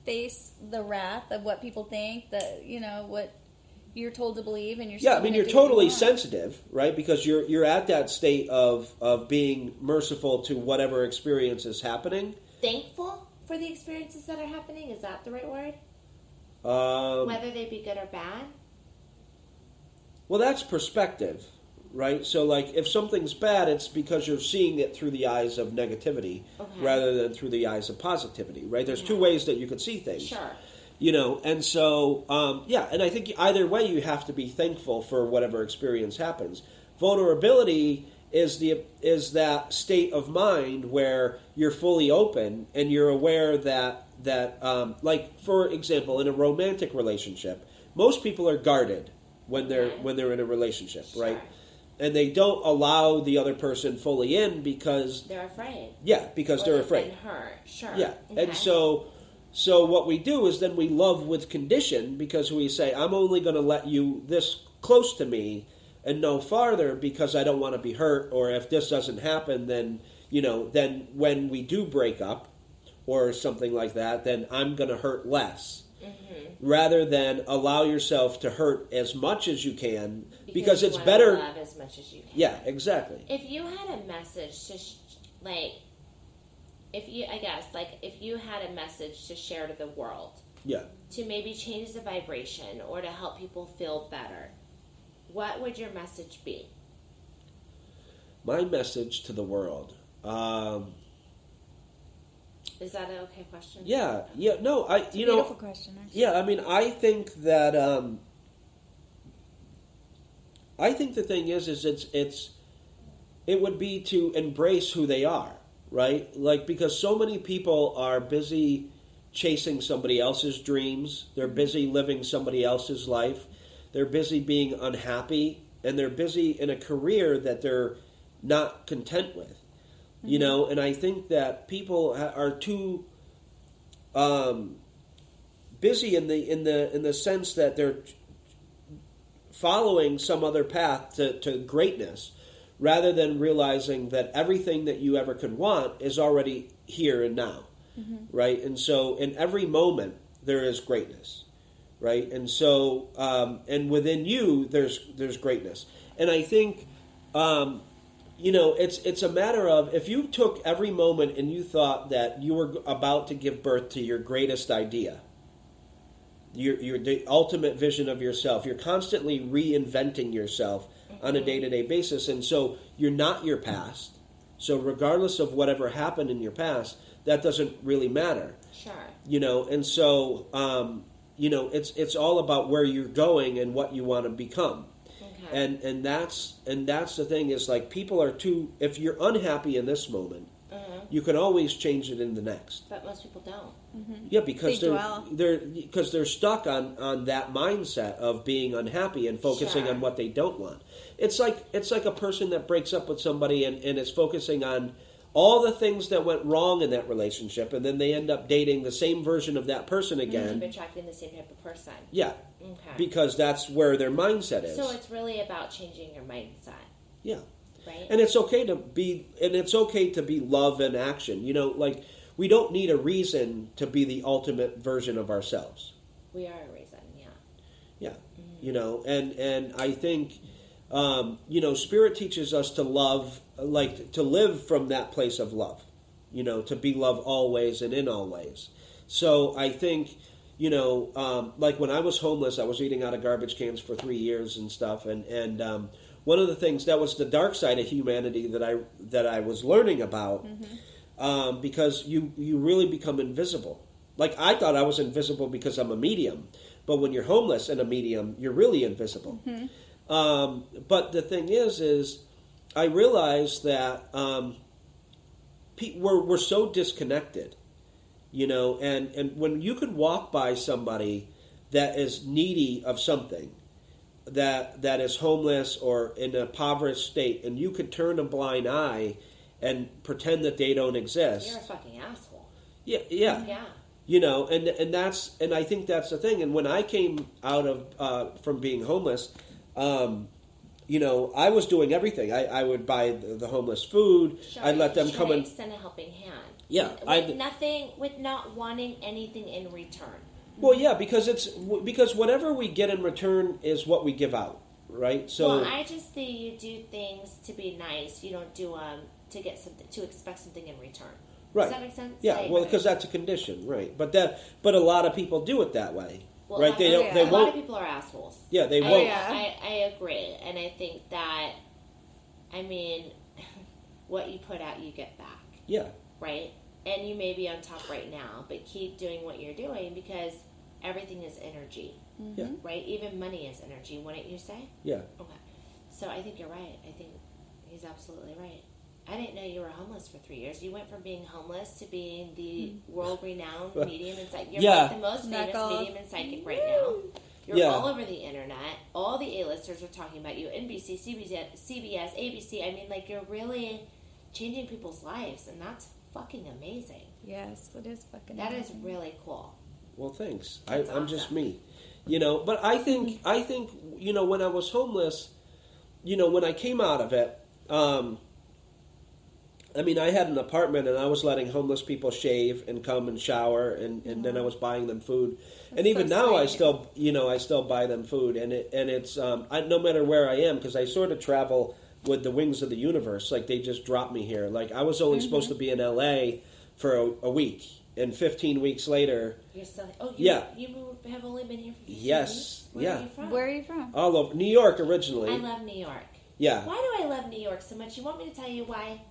Speaker 3: face the wrath of what people think, what you're told to believe, and you're
Speaker 5: Yeah,
Speaker 3: still
Speaker 5: I mean,
Speaker 3: gonna
Speaker 5: you're
Speaker 3: do what you
Speaker 5: totally
Speaker 3: want.
Speaker 5: sensitive, right? Because you're at that state of being merciful to whatever experience is happening.
Speaker 4: Thankful for the experiences that are happening. Is that the right word? Whether they be good or bad.
Speaker 5: Well, that's perspective, right? So, like, if something's bad, it's because you're seeing it through the eyes of negativity rather than through the eyes of positivity, right? There's two ways that you could see things.
Speaker 4: Sure.
Speaker 5: You know, and so, and I think either way you have to be thankful for whatever experience happens. Vulnerability is that state of mind where you're fully open and you're aware that like, for example, in a romantic relationship, most people are guarded when they're in a relationship, right? And they don't allow the other person fully in because
Speaker 4: they're afraid.
Speaker 5: Yeah, because
Speaker 4: Or
Speaker 5: they're
Speaker 4: they've
Speaker 5: afraid.
Speaker 4: been hurt. Sure.
Speaker 5: Yeah,
Speaker 4: Okay.
Speaker 5: and so what we do is then we love with condition, because we say, I'm only going to let you this close to me and no farther because I don't want to be hurt, or if this doesn't happen, then, you know, then when we do break up or something like that, then I'm going to hurt less. Rather than allow yourself to hurt as much as you can, because
Speaker 4: you
Speaker 5: it's
Speaker 4: wanna
Speaker 5: better.
Speaker 4: love as much as you can.
Speaker 5: Yeah, exactly.
Speaker 4: If you had a message to if you had a message to share to the world,
Speaker 5: Yeah.
Speaker 4: to maybe change the vibration or to help people feel better, what would your message be?
Speaker 5: My message to the world.
Speaker 4: Is that an okay question?
Speaker 5: Yeah. No,
Speaker 3: It's a beautiful question, actually.
Speaker 5: Yeah, I mean, I think that I think the thing is it would be to embrace who they are, right? Like, because so many people are busy chasing somebody else's dreams. They're busy living somebody else's life. They're busy being unhappy, and they're busy in a career that they're not content with. You know, and I think that people are too busy in the sense that they're following some other path to greatness, rather than realizing that everything that you ever could want is already here and now, right? And so, in every moment there is greatness, right? And so, and within you there's greatness, and I think. You know, it's a matter of, if you took every moment and you thought that you were about to give birth to your greatest idea, your the ultimate vision of yourself, you're constantly reinventing yourself on a day-to-day basis, and so you're not your past. So regardless of whatever happened in your past, that doesn't really matter.
Speaker 4: Sure.
Speaker 5: You know, and so you know, it's all about where you're going and what you want to become. And that's the thing, is like, people are too, if you're unhappy in this moment, you can always change it in the next.
Speaker 4: But most people don't.
Speaker 5: Yeah, because
Speaker 3: They
Speaker 5: they're stuck on that mindset of being unhappy and focusing on what they don't want. It's like a person that breaks up with somebody and is focusing on all the things that went wrong in that relationship, and then they end up dating the same version of that person again.
Speaker 4: Keep attracting the same type of person.
Speaker 5: Yeah.
Speaker 4: Okay.
Speaker 5: Because that's where their mindset is.
Speaker 4: So it's really about changing your mindset.
Speaker 5: Yeah.
Speaker 4: Right?
Speaker 5: And it's okay to be love in action. You know, like, we don't need a reason to be the ultimate version of ourselves.
Speaker 4: We are a reason, yeah.
Speaker 5: Yeah. You know, and I think you know, Spirit teaches us to love, like, to live from that place of love. You know, to be love always and in all ways. So I think, you know, like, when I was homeless, I was eating out of garbage cans for 3 years and stuff, and one of the things that was the dark side of humanity that I was learning about, because you really become invisible. Like, I thought I was invisible because I'm a medium, but when you're homeless and a medium, you're really invisible. But the thing is I realized that we're so disconnected. You know, and when you could walk by somebody that is needy of something, that is homeless or in a impoverished state, and you could turn a blind eye and pretend that they don't exist.
Speaker 4: You're a fucking asshole.
Speaker 5: Yeah. You know, and I think that's the thing. And when I came out of from being homeless, you know, I was doing everything. I would buy the homeless food.
Speaker 4: Sure,
Speaker 5: I'd let them come and
Speaker 4: extend a helping hand.
Speaker 5: Yeah,
Speaker 4: with not wanting anything in return.
Speaker 5: Well, yeah, because whatever we get in return is what we give out, right? So,
Speaker 4: well, I just say you do things to be nice. You don't do to expect something in return.
Speaker 5: right?
Speaker 4: Does that make sense?
Speaker 5: Yeah, well, because that's a condition, right? But a lot of people do it that way,
Speaker 4: well,
Speaker 5: right? They don't. They
Speaker 4: a
Speaker 5: won't.
Speaker 4: lot of people are assholes.
Speaker 5: Yeah, they won't.
Speaker 4: I agree, and I think that, I mean, what you put out, you get back.
Speaker 5: Yeah.
Speaker 4: Right? And you may be on top right now, but keep doing what you're doing, because everything is energy.
Speaker 5: Yeah.
Speaker 4: Right? Even money is energy, wouldn't you say?
Speaker 5: Yeah.
Speaker 4: Okay. So I think you're right. I think he's absolutely right. I didn't know you were homeless for 3 years. You went from being homeless to being the world-renowned medium and psychic. You're like the most famous medium and psychic right now. You're all over the internet. All the A-listers are talking about you. NBC, CBS, ABC. I mean, like, you're really changing people's lives, and that's fucking amazing.
Speaker 3: Yes, that is fucking
Speaker 4: That
Speaker 3: amazing.
Speaker 4: is really cool.
Speaker 5: Well, thanks.
Speaker 4: That's
Speaker 5: I'm just
Speaker 4: awesome.
Speaker 5: me, you know. But I think you know, when I was homeless, you know, when I came out of it, I mean, I had an apartment, and I was letting homeless people shave and come and shower, and then I was buying them food. And even
Speaker 3: so
Speaker 5: now,
Speaker 3: sweet.
Speaker 5: I still buy them food, and it's no matter where I am, because I sort of travel with the wings of the universe. Like, they just drop me here. Like, I was only supposed to be in LA for a week, and 15 weeks later,
Speaker 4: You're still... Oh,
Speaker 5: you
Speaker 4: have only been here for 15
Speaker 5: yes,
Speaker 4: weeks? Where are you from?
Speaker 3: Where are you from?
Speaker 5: all over New York originally.
Speaker 4: I love New York.
Speaker 5: Yeah.
Speaker 4: Why do I love New York so much? You want me to tell you why?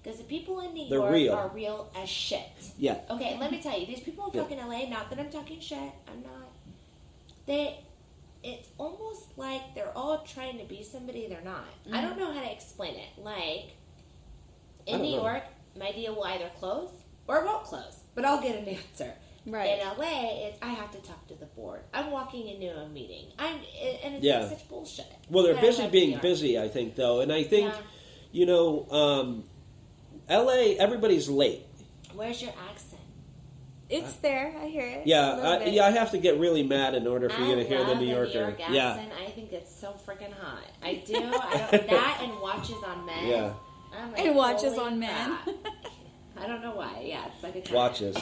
Speaker 4: Because the people in New
Speaker 5: They're
Speaker 4: York
Speaker 5: real.
Speaker 4: are real as shit.
Speaker 5: Yeah.
Speaker 4: Okay, let me tell you, these people in fucking LA, not that I'm talking shit, I'm not. It's almost like they're all trying to be somebody they're not. I don't know how to explain it. Like, in New York, my deal will either close or it won't close, but I'll get an answer.
Speaker 3: Right.
Speaker 4: In LA, I have to talk to the board. I'm walking into a meeting. And it's
Speaker 5: Yeah.
Speaker 4: like such bullshit.
Speaker 5: Well, they're
Speaker 4: But I
Speaker 5: busy
Speaker 4: love
Speaker 5: being
Speaker 4: New York.
Speaker 5: busy, I think, though. And I think,
Speaker 4: Yeah.
Speaker 5: you know, LA, everybody's late.
Speaker 4: Where's your accent?
Speaker 3: It's there. I hear it.
Speaker 5: Yeah,
Speaker 3: A little bit.
Speaker 5: I have to get really mad in order for you to hear the New Yorker.
Speaker 4: New York accent.
Speaker 5: Yeah.
Speaker 4: I think it's so freaking hot. I do. I don't, that and Watches on Men.
Speaker 5: Yeah.
Speaker 4: I'm like,
Speaker 3: And Watches
Speaker 4: holy
Speaker 3: on Men.
Speaker 4: crap. I don't know why. Yeah, it's like a time.
Speaker 5: Watches.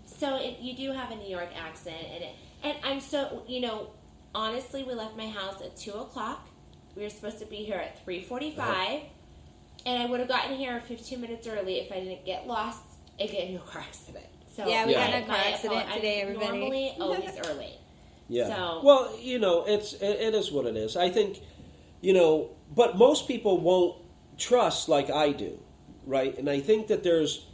Speaker 4: So you do have a New York accent, and I'm so, you know, honestly, we left my house at 2:00. We were supposed to be here at 3:45, and I would have gotten here 15 minutes early if I didn't get lost and get into a car accident. So
Speaker 3: Yeah, we got in a
Speaker 4: my
Speaker 3: car accident today,
Speaker 4: I'm
Speaker 3: everybody.
Speaker 4: normally always early.
Speaker 5: Yeah.
Speaker 4: So-
Speaker 5: Well, you know, it is what it is. I think, you know, but most people won't trust like I do, right? And I think that there's,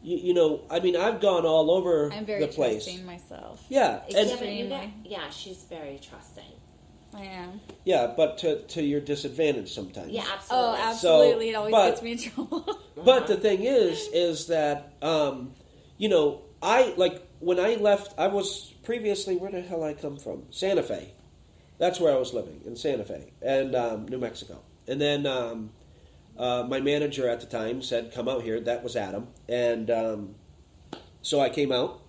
Speaker 5: you know, I mean, I've gone all over
Speaker 3: I'm very
Speaker 5: the place.
Speaker 3: trusting myself.
Speaker 5: Yeah, and
Speaker 4: Yeah, but you got,
Speaker 3: Extremely.
Speaker 4: yeah, she's very trusting.
Speaker 3: I am.
Speaker 5: yeah, but to your disadvantage sometimes.
Speaker 4: Yeah, absolutely.
Speaker 3: Oh, absolutely. It always
Speaker 5: but-
Speaker 3: gets me in trouble.
Speaker 5: But the thing is that you know, when I left, I was previously, where the hell I come from? Santa Fe. That's where I was living, in Santa Fe, and New Mexico. And then my manager at the time said, "Come out here." That was Adam, and so I came out.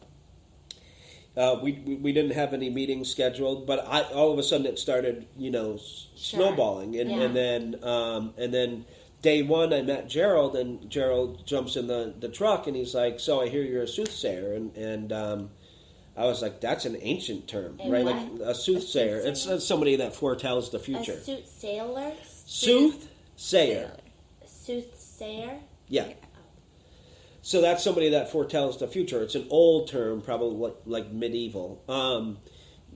Speaker 5: We didn't have any meetings scheduled, but all of a sudden it started, you know, snowballing, and then day one I met Jerald, and Jerald jumps in the truck, and he's like, "So I hear you're a soothsayer," and I was like, "That's an ancient term,
Speaker 4: A
Speaker 5: right?
Speaker 4: what?
Speaker 5: Like a soothsayer. It's somebody that foretells the future.
Speaker 4: A soothsayer?
Speaker 5: Soothsayer.
Speaker 4: Soothsayer?
Speaker 5: Yeah. So that's somebody that foretells the future. It's an old term, probably like medieval.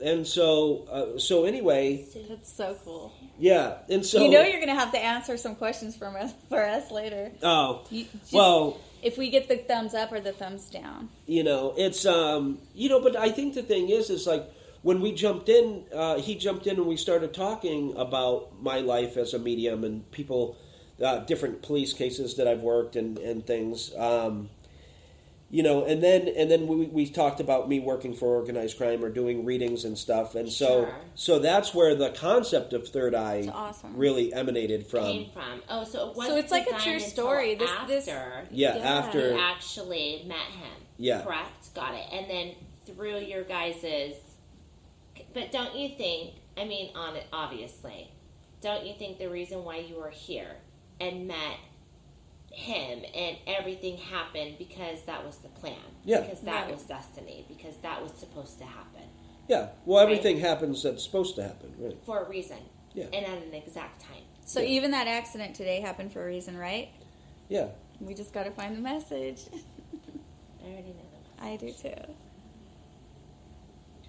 Speaker 5: And so anyway,
Speaker 3: That's so cool.
Speaker 5: yeah. And so
Speaker 3: You know you're going to have to answer some questions for us later.
Speaker 5: Oh,
Speaker 3: Just
Speaker 5: well,
Speaker 3: if we get the thumbs up or the thumbs down.
Speaker 5: you know, it's you know, but I think the thing is like when we jumped in, he jumped in and we started talking about my life as a medium and people. Different police cases that I've worked and things, you know, and then we talked about me working for organized crime or doing readings and stuff, and so that's where the concept of Third Eye
Speaker 3: awesome.
Speaker 5: really emanated from.
Speaker 4: Came from. Oh, so it wasn't
Speaker 3: So it's like a
Speaker 4: designed
Speaker 3: true
Speaker 4: until
Speaker 3: story. This-
Speaker 4: after
Speaker 5: After
Speaker 4: you actually met him.
Speaker 5: Yeah.
Speaker 4: Correct. Got it. And then through your guys's. But don't you think? I mean, on it obviously. Don't you think the reason why you were here and met him and everything happened because that was the plan?
Speaker 5: Yeah.
Speaker 4: Because that
Speaker 3: Right.
Speaker 4: was destiny. Because that was supposed to happen
Speaker 5: Yeah, well, everything happens that's supposed to happen, right?
Speaker 4: for a reason.
Speaker 5: Yeah.
Speaker 4: And at an exact time.
Speaker 3: So even that accident today happened for a reason, right?
Speaker 5: Yeah.
Speaker 3: We just got to find the message.
Speaker 4: I already know that.
Speaker 3: I do too.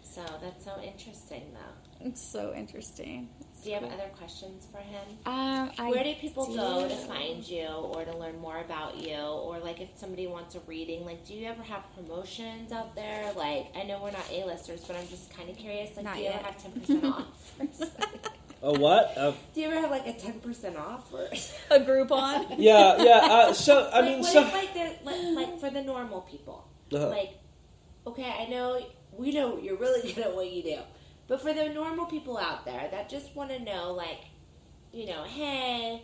Speaker 4: So that's so interesting, though.
Speaker 3: It's so interesting.
Speaker 4: Do you have other questions for him?
Speaker 3: I
Speaker 4: Where do people go to find you or to learn more about you? Or, like, if somebody wants a reading, like, do you ever have promotions out there? Like, I know we're not A-listers, but I'm just kind of curious. Like,
Speaker 3: Not
Speaker 4: do you
Speaker 3: yet.
Speaker 4: ever have 10% off?
Speaker 5: A what?
Speaker 4: Do you ever have, like, a 10% off? Or
Speaker 3: a Groupon?
Speaker 5: Yeah. So I
Speaker 4: like,
Speaker 5: mean,
Speaker 4: what
Speaker 5: so
Speaker 4: if, like for the normal people?
Speaker 5: Uh-huh.
Speaker 4: Like, okay, I know, we know you're really good at what you do. But for the normal people out there that just want to know, like, you know, hey,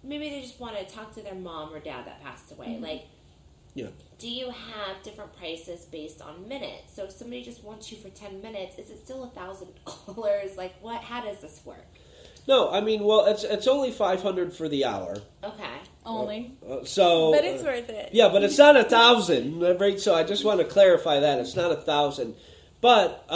Speaker 4: maybe they just want to talk to their mom or dad that passed away.
Speaker 3: Mm-hmm.
Speaker 4: Like,
Speaker 5: yeah.
Speaker 4: do you have different prices based on minutes? So if somebody just wants you for 10 minutes, is it still $1,000? Like, what? How does this work?
Speaker 5: No, I mean, well, it's only $500 for the hour.
Speaker 4: Okay.
Speaker 3: Only.
Speaker 5: So,
Speaker 3: But it's worth it.
Speaker 5: yeah, but it's not 1,000, right? So I just want to clarify that it's not 1,000. But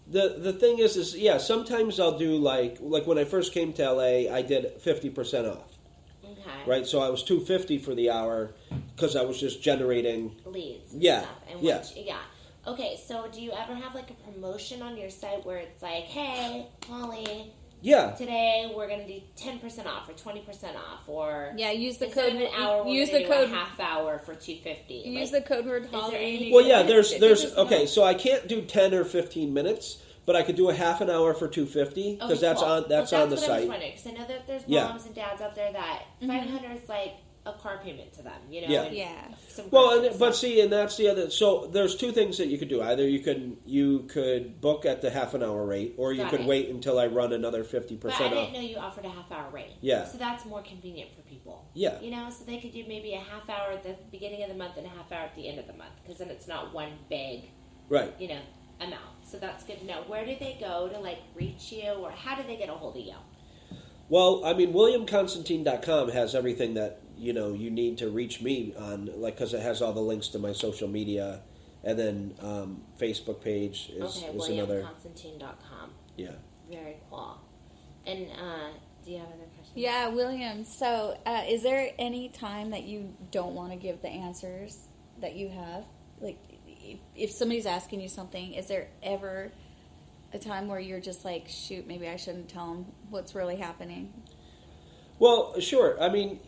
Speaker 5: the thing is yeah, sometimes I'll do like when I first came to LA, I did 50% off.
Speaker 4: Okay.
Speaker 5: Right, so I was $250 for the hour because I was just generating.
Speaker 4: Leads. And
Speaker 5: Yeah,
Speaker 4: Stuff. And
Speaker 5: yeah.
Speaker 4: yeah. Okay, so do you ever have like a promotion on your site where it's like, hey, Holly,
Speaker 5: Yeah.
Speaker 4: Today we're going to do 10% off or 20% off, or
Speaker 3: use the
Speaker 4: instead
Speaker 3: code.
Speaker 4: of an hour, we're
Speaker 3: use
Speaker 4: going
Speaker 3: the
Speaker 4: to do
Speaker 3: code.
Speaker 4: a half hour for $250.
Speaker 3: Use the code word Holly.
Speaker 4: anything-
Speaker 5: Well, yeah, there's okay, so I can't do 10 or 15 minutes, but I could do a half an hour for $250 because that's on the site.
Speaker 4: I was wondering, because I know that there's
Speaker 5: Yeah.
Speaker 4: moms and dads out there that $500 is like a car payment to them, you know.
Speaker 5: Yeah.
Speaker 4: and
Speaker 3: Yeah.
Speaker 4: some
Speaker 5: Well,
Speaker 4: groceries,
Speaker 5: but
Speaker 4: so-
Speaker 5: see, and that's the other. So there's two things that you could do. Either you could book at the half an hour rate, or you
Speaker 4: Got
Speaker 5: could
Speaker 4: it.
Speaker 5: wait until I run another
Speaker 4: But I
Speaker 5: 50%
Speaker 4: didn't
Speaker 5: off.
Speaker 4: know you offered a half hour rate.
Speaker 5: Yeah.
Speaker 4: So that's more convenient for people.
Speaker 5: Yeah.
Speaker 4: You know, so they could do maybe a half hour at the beginning of the month and a half hour at the end of the month, because then it's not one big,
Speaker 5: Right.
Speaker 4: you know, amount. So that's good to know. Where do they go to like reach you, or how do they get a hold of you?
Speaker 5: Well, I mean, WilliamConstantine.com has everything that you need to reach me on, like, because it has all the links to my social media, and then Facebook page is another.
Speaker 4: WilliamConstantine.com.
Speaker 5: Yeah.
Speaker 4: Very cool. And do you have other questions?
Speaker 3: Yeah, William. So, is there any time that you don't want to give the answers that you have? Like, if somebody's asking you something, is there ever a time where you're just like, shoot, maybe I shouldn't tell them what's really happening?
Speaker 5: Well, sure. I mean,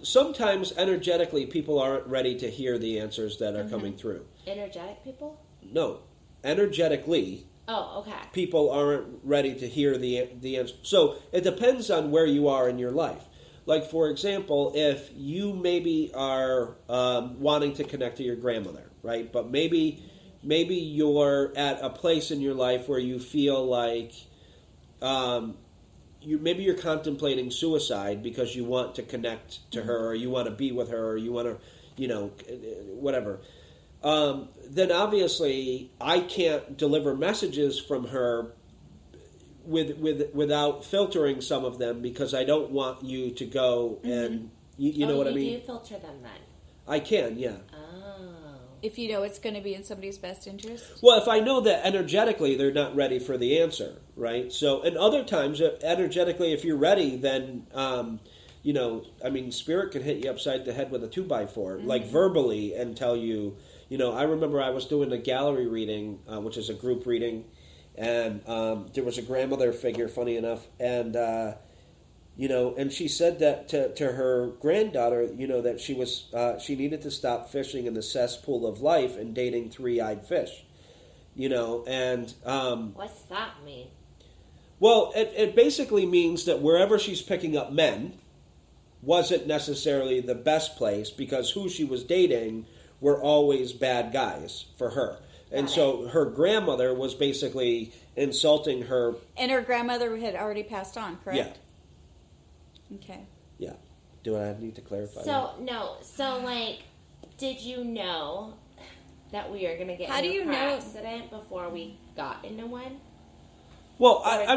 Speaker 5: sometimes energetically people aren't ready to hear the answers that are coming through.
Speaker 4: Energetic people?
Speaker 5: No, energetically.
Speaker 4: Oh, okay.
Speaker 5: People aren't ready to hear the answer. So it depends on where you are in your life. Like, for example, if you maybe are wanting to connect to your grandmother, right? But maybe you're at a place in your life where you feel like you're contemplating suicide because you want to connect to her, or you want to be with her, or you want to, whatever. Then obviously I can't deliver messages from her without filtering some of them, because I don't want you to go and you know what I mean.
Speaker 4: You do filter them then.
Speaker 5: I can, yeah.
Speaker 4: Oh.
Speaker 3: If you know it's going to be in somebody's best interest?
Speaker 5: Well, if I know that energetically they're not ready for the answer, right? So, and other times, energetically, if you're ready, then, spirit can hit you upside the head with a 2x4, like verbally, and tell you, I remember I was doing a gallery reading, which is a group reading, and there was a grandmother figure, funny enough, and, and she said that to her granddaughter, that she needed to stop fishing in the cesspool of life and dating three-eyed fish, and...
Speaker 4: What's that mean?
Speaker 5: Well, it basically means that wherever she's picking up men wasn't necessarily the best place, because who she was dating were always bad guys for her. And so her grandmother was basically insulting her. And
Speaker 3: her grandmother had already passed on, correct?
Speaker 5: Yeah.
Speaker 3: Okay.
Speaker 5: Yeah. Do I need to clarify that?
Speaker 4: So did you know that we are going to get
Speaker 3: How
Speaker 4: in
Speaker 3: do you
Speaker 4: a car
Speaker 3: know?
Speaker 4: Accident before we got into one?
Speaker 5: Well,
Speaker 4: I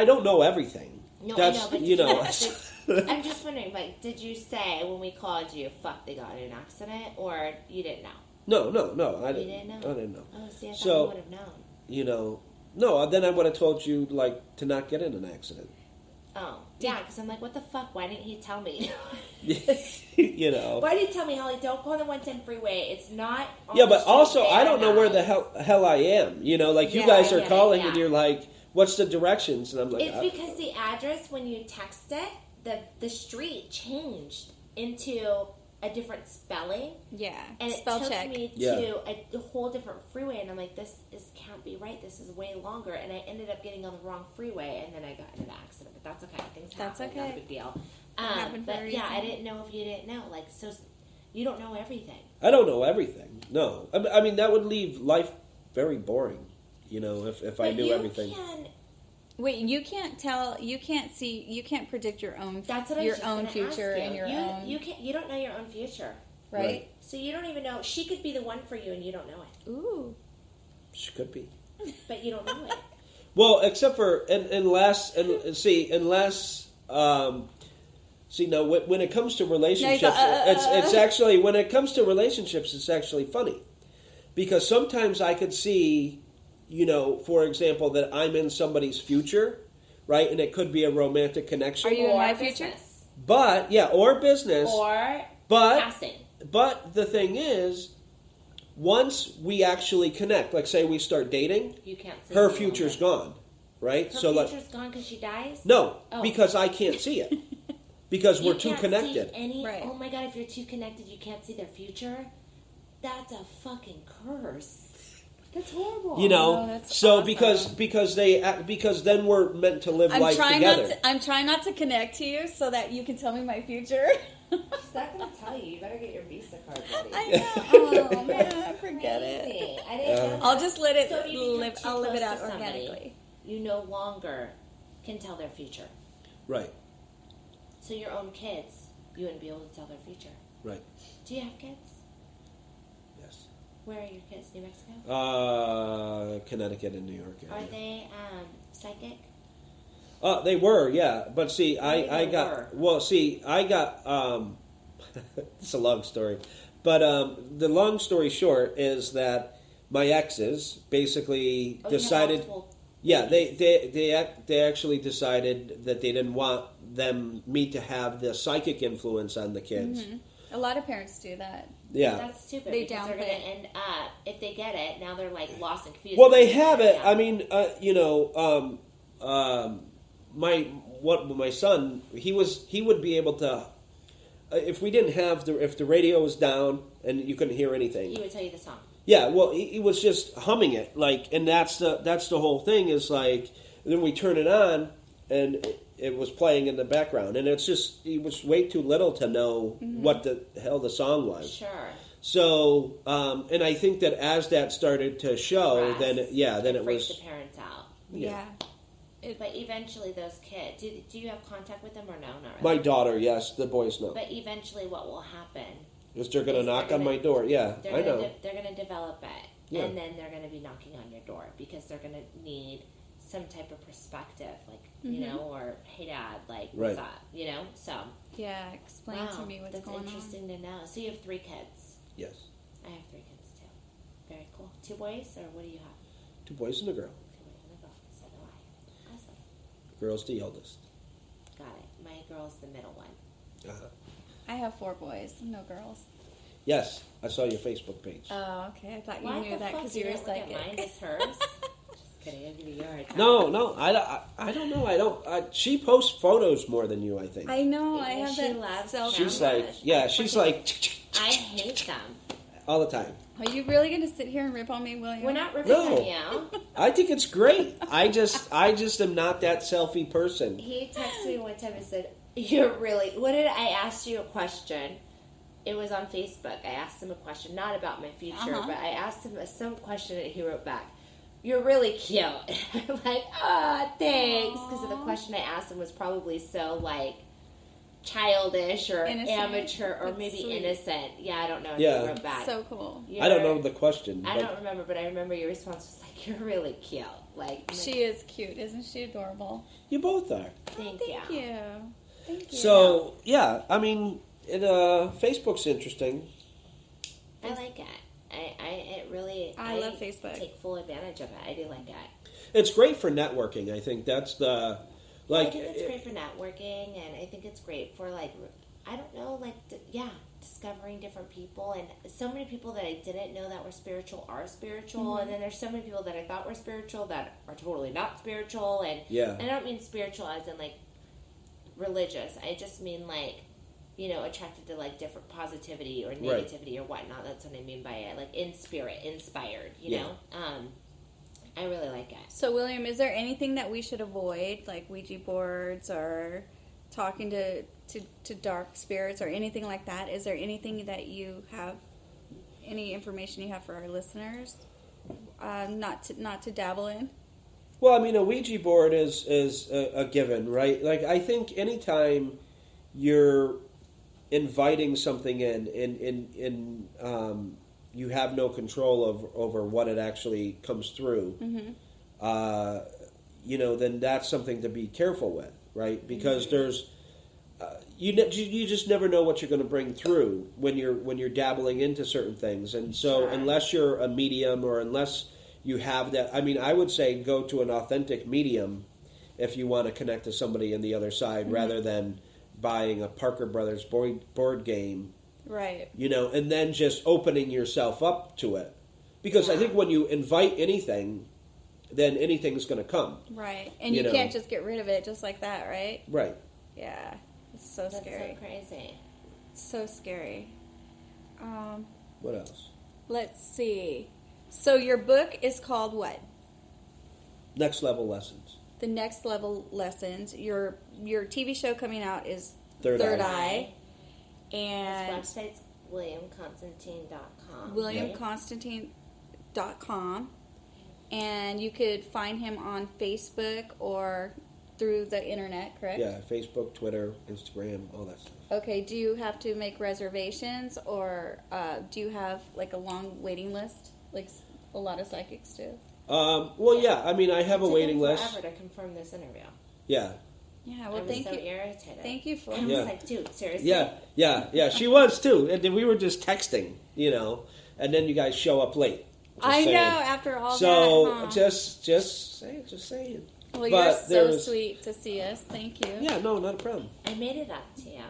Speaker 5: don't know everything.
Speaker 4: No,
Speaker 5: That's,
Speaker 4: I know, but I'm just wondering, did you say when we called you, fuck, they got in an accident, or you didn't know?
Speaker 5: No.
Speaker 4: You didn't know?
Speaker 5: I didn't know.
Speaker 4: Oh, see, I thought
Speaker 5: So,
Speaker 4: you would have known.
Speaker 5: No, then I would have told you, to not get in an accident.
Speaker 4: Oh, yeah, because I'm like, what the fuck? Why didn't he tell me?
Speaker 5: Why
Speaker 4: did he tell me, Holly, don't go on the 110 freeway. It's not on
Speaker 5: Yeah,
Speaker 4: the
Speaker 5: but
Speaker 4: street
Speaker 5: also,
Speaker 4: there
Speaker 5: I don't know
Speaker 4: now.
Speaker 5: where the hell I am. You
Speaker 4: Yeah,
Speaker 5: guys
Speaker 4: I
Speaker 5: are
Speaker 4: get it,
Speaker 5: calling
Speaker 4: yeah.
Speaker 5: and you're like, what's the directions? And I'm like,
Speaker 4: It's because the address, when you text it, the street changed into a different spelling.
Speaker 3: Yeah.
Speaker 4: And it
Speaker 3: Spell
Speaker 4: took
Speaker 3: check.
Speaker 4: me to a whole different freeway, and I'm like, this can't be right. This is way longer, and I ended up getting on the wrong freeway, and then I got into an accident. But that's okay. Things happen.
Speaker 3: okay.
Speaker 4: Not a big deal.
Speaker 3: happened for a
Speaker 4: But yeah, I
Speaker 3: reason.
Speaker 4: didn't know if you didn't know. So you don't know everything.
Speaker 5: I don't know everything. No. I mean, that would leave life very boring, if I knew everything.
Speaker 3: Wait, you can't tell, you can't see, you can't predict your own,
Speaker 4: That's what I was
Speaker 3: your
Speaker 4: just
Speaker 3: own
Speaker 4: gonna
Speaker 3: future
Speaker 4: ask you.
Speaker 3: and your own,
Speaker 4: You don't know your own future,
Speaker 3: right?
Speaker 4: so you don't even know. She could be the one for you, and you don't know it.
Speaker 3: Ooh.
Speaker 5: She could be.
Speaker 4: But you don't know it.
Speaker 5: Well, except for unless when it comes to relationships, it's actually when it comes to relationships, it's actually funny, because sometimes I could see, for example, that I'm in somebody's future, right, and it could be a romantic connection.
Speaker 3: Are you in
Speaker 4: Or
Speaker 3: my future?
Speaker 4: business.
Speaker 5: But or business,
Speaker 4: Or
Speaker 5: but
Speaker 4: passing.
Speaker 5: but the thing is, once we actually connect, like say we start dating,
Speaker 4: You can't see
Speaker 5: her
Speaker 4: me
Speaker 5: future's
Speaker 4: longer.
Speaker 5: gone. right?
Speaker 4: Her
Speaker 5: So
Speaker 4: future's gone because she dies?
Speaker 5: no,
Speaker 4: Oh.
Speaker 5: because I can't see it. Because we're
Speaker 4: You
Speaker 5: too
Speaker 4: can't
Speaker 5: connected.
Speaker 4: see any,
Speaker 3: Right.
Speaker 4: Oh my god, if you're too connected, you can't see their future? That's a fucking curse. That's horrible.
Speaker 5: You know,
Speaker 3: Oh, that's
Speaker 5: so
Speaker 3: awesome.
Speaker 5: because then we're meant to live life together.
Speaker 3: I'm trying not to connect to you so that you can tell me my future.
Speaker 4: She's not going to tell you. You better get your Visa card ready.
Speaker 3: I know. Oh man, forget it.
Speaker 4: Crazy. I didn't know
Speaker 3: I'll
Speaker 4: that.
Speaker 3: just let it
Speaker 4: So if you become
Speaker 3: live.
Speaker 4: too
Speaker 3: I'll live
Speaker 4: close
Speaker 3: it out
Speaker 4: to somebody,
Speaker 3: organically.
Speaker 4: You no longer can tell their future.
Speaker 5: Right,
Speaker 4: So your own kids, you wouldn't be able to tell their future.
Speaker 5: right.
Speaker 4: Do you have kids?
Speaker 5: Yes.
Speaker 4: Where are your kids? New Mexico?
Speaker 5: Connecticut and New York area.
Speaker 4: Are they psychic?
Speaker 5: They were, yeah. But see, I
Speaker 4: they
Speaker 5: got...
Speaker 4: were?
Speaker 5: Well, see, I got... it's a long story. But the long story short is that my exes basically
Speaker 4: Oh,
Speaker 5: decided...
Speaker 4: You have multiple
Speaker 5: Yeah,
Speaker 4: babies.
Speaker 5: they actually decided that they didn't want me to have the psychic influence on the kids.
Speaker 3: Mm-hmm. A lot of parents do that.
Speaker 5: Yeah.
Speaker 4: That's stupid.
Speaker 3: They
Speaker 4: because they're
Speaker 3: downplay
Speaker 4: going to
Speaker 3: it.
Speaker 4: end up, if they get it, now they're like lost and confused.
Speaker 5: Well, they have it.
Speaker 4: Yeah.
Speaker 5: I mean, my son, he would be able to, if we didn't have if the radio was down and you couldn't hear anything.
Speaker 4: He would tell you the song.
Speaker 5: Yeah, well, he was just humming it, and that's the whole thing. Is like, then we turn it on, and it was playing in the background, and it's just he was way too little to know what the hell the song was.
Speaker 4: Sure.
Speaker 5: So, and I think that as that started to show,
Speaker 4: Press.
Speaker 5: then it
Speaker 4: freaks
Speaker 5: was.
Speaker 4: the parents out.
Speaker 3: Yeah.
Speaker 4: But eventually, those kids, do you have contact with them or no? Not really.
Speaker 5: My daughter, yes, the boys no.
Speaker 4: But eventually, what will happen?
Speaker 5: Is they're going to
Speaker 4: is
Speaker 5: knock
Speaker 4: they're
Speaker 5: on
Speaker 4: gonna-
Speaker 5: my door? Yeah,
Speaker 4: They're
Speaker 5: I
Speaker 4: gonna
Speaker 5: know.
Speaker 4: they're going to develop it,
Speaker 5: Yeah.
Speaker 4: and then they're going to be knocking on your door because they're going to need some type of perspective, like you know, or hey, Dad, like what's
Speaker 5: Right.
Speaker 4: up, you know? So
Speaker 3: Yeah. Explain
Speaker 4: wow,
Speaker 3: to me what's
Speaker 4: that's
Speaker 3: going on.
Speaker 4: interesting to know. So you have 3 kids.
Speaker 5: Yes,
Speaker 4: I have 3 kids too. Very cool. 2 boys, or what do you have?
Speaker 5: 2 boys and a girl.
Speaker 4: 2 boys and a girl. So do I. Awesome.
Speaker 5: Girl's the eldest.
Speaker 4: Got it. My girl's the middle one.
Speaker 5: Uh-huh.
Speaker 3: I have 4 boys, no girls.
Speaker 5: Yes, I saw your Facebook page.
Speaker 3: Oh, okay. I thought you
Speaker 4: Why
Speaker 3: knew
Speaker 4: the
Speaker 3: that
Speaker 4: fuck
Speaker 3: because
Speaker 4: you
Speaker 3: you were
Speaker 4: didn't look at
Speaker 3: psychic.
Speaker 4: mine as hers? Just kidding. I'll give you your time.
Speaker 5: No, I don't know. I don't. She posts photos more than you, I think.
Speaker 3: I know.
Speaker 4: Yeah,
Speaker 3: I have
Speaker 4: she
Speaker 3: that
Speaker 4: loves
Speaker 3: self.
Speaker 5: She's
Speaker 4: cameras.
Speaker 5: like, yeah, she's like
Speaker 4: I hate them.
Speaker 5: all the time.
Speaker 3: Are you really going to sit here and rip on me, William?
Speaker 4: We're not ripping
Speaker 5: No.
Speaker 4: on you.
Speaker 5: I think it's great. I just am not that selfie person.
Speaker 4: He texted me one time and said, "You're really." What did I ask you a question? It was on Facebook. I asked him a question, not about my future,
Speaker 3: Uh-huh.
Speaker 4: but I asked him some question, and he wrote back, "You're really cute." I'm like, "Ah, thanks," because the question I asked him was probably so like childish or
Speaker 3: Innocent.
Speaker 4: amateur or
Speaker 3: That's
Speaker 4: maybe
Speaker 3: sweet.
Speaker 4: innocent. Yeah, I don't know.
Speaker 5: Yeah.
Speaker 4: He wrote back.
Speaker 3: So cool.
Speaker 5: I don't know the question.
Speaker 4: I
Speaker 5: but
Speaker 4: don't remember, but I remember your response was like, "You're really cute." Like,
Speaker 3: She is cute, isn't she? Adorable.
Speaker 5: You both are.
Speaker 4: thank
Speaker 3: Thank
Speaker 4: you.
Speaker 3: you. Thank you.
Speaker 5: So yeah, I mean, Facebook's interesting.
Speaker 4: I like it. It really.
Speaker 3: I love Facebook.
Speaker 4: Take full advantage of it. I do like it.
Speaker 5: It's great for networking. I think that's the
Speaker 4: I think it's great for networking, and I think it's great for like, I don't know, like discovering different people, and so many people that I didn't know that were spiritual are spiritual, and then there's so many people that I thought were spiritual that are totally not spiritual, and
Speaker 5: Yeah.
Speaker 4: I don't mean spiritual as in like religious. I just mean like, you know, attracted to like different positivity or negativity or whatnot. That's what I mean by it, like in spirit, inspired. You
Speaker 5: Yeah.
Speaker 4: know, I really like it.
Speaker 3: So, William, is there anything that we should avoid, like Ouija boards or talking to dark spirits or anything like that? Is there anything that you have, any information you have for our listeners, not to dabble in?
Speaker 5: Well, I mean, a Ouija board is a given, right? Like, I think anytime you're inviting something in you have no control over what it actually comes through, then that's something to be careful with, right? Because there's you just never know what you're going to bring through when you're dabbling into certain things, and so unless you're a medium or unless you have that, I mean, I would say go to an authentic medium if you want to connect to somebody on the other side, rather than buying a Parker Brothers board game.
Speaker 3: Right.
Speaker 5: And then just opening yourself up to it. Because I think when you invite anything, then anything's going to come.
Speaker 3: Right. And you can't just get rid of it just like that, right?
Speaker 5: Right.
Speaker 3: Yeah. It's so scary.
Speaker 4: That's so crazy.
Speaker 3: So scary.
Speaker 5: What else?
Speaker 3: Let's see. So your book is called what?
Speaker 5: Next Level Lessons.
Speaker 3: The Next Level Lessons. Your TV show coming out is
Speaker 5: Third
Speaker 3: Eye. And
Speaker 4: his website's WilliamConstantine.com.
Speaker 3: WilliamConstantine.com. And you could find him on Facebook or through the internet, correct?
Speaker 5: Yeah, Facebook, Twitter, Instagram, all that stuff.
Speaker 3: Okay, do you have to make reservations, or do you have like a long waiting list, like a lot of psychics do?
Speaker 5: Well, yeah, I mean, I have a waiting list.
Speaker 4: Forever to confirm this interview.
Speaker 5: Yeah.
Speaker 3: Yeah, well,
Speaker 4: I was
Speaker 3: thank
Speaker 4: so
Speaker 3: you.
Speaker 4: irritated.
Speaker 3: Thank you for
Speaker 4: I was like, dude, seriously?
Speaker 5: Yeah, she was too. And then we were just texting, and then you guys show up late.
Speaker 3: I know, after all
Speaker 5: so,
Speaker 3: that. So,
Speaker 5: just saying.
Speaker 3: Well,
Speaker 5: but
Speaker 3: you're so sweet to see us. Thank you.
Speaker 5: Yeah, no, not a problem.
Speaker 4: I made it up to you.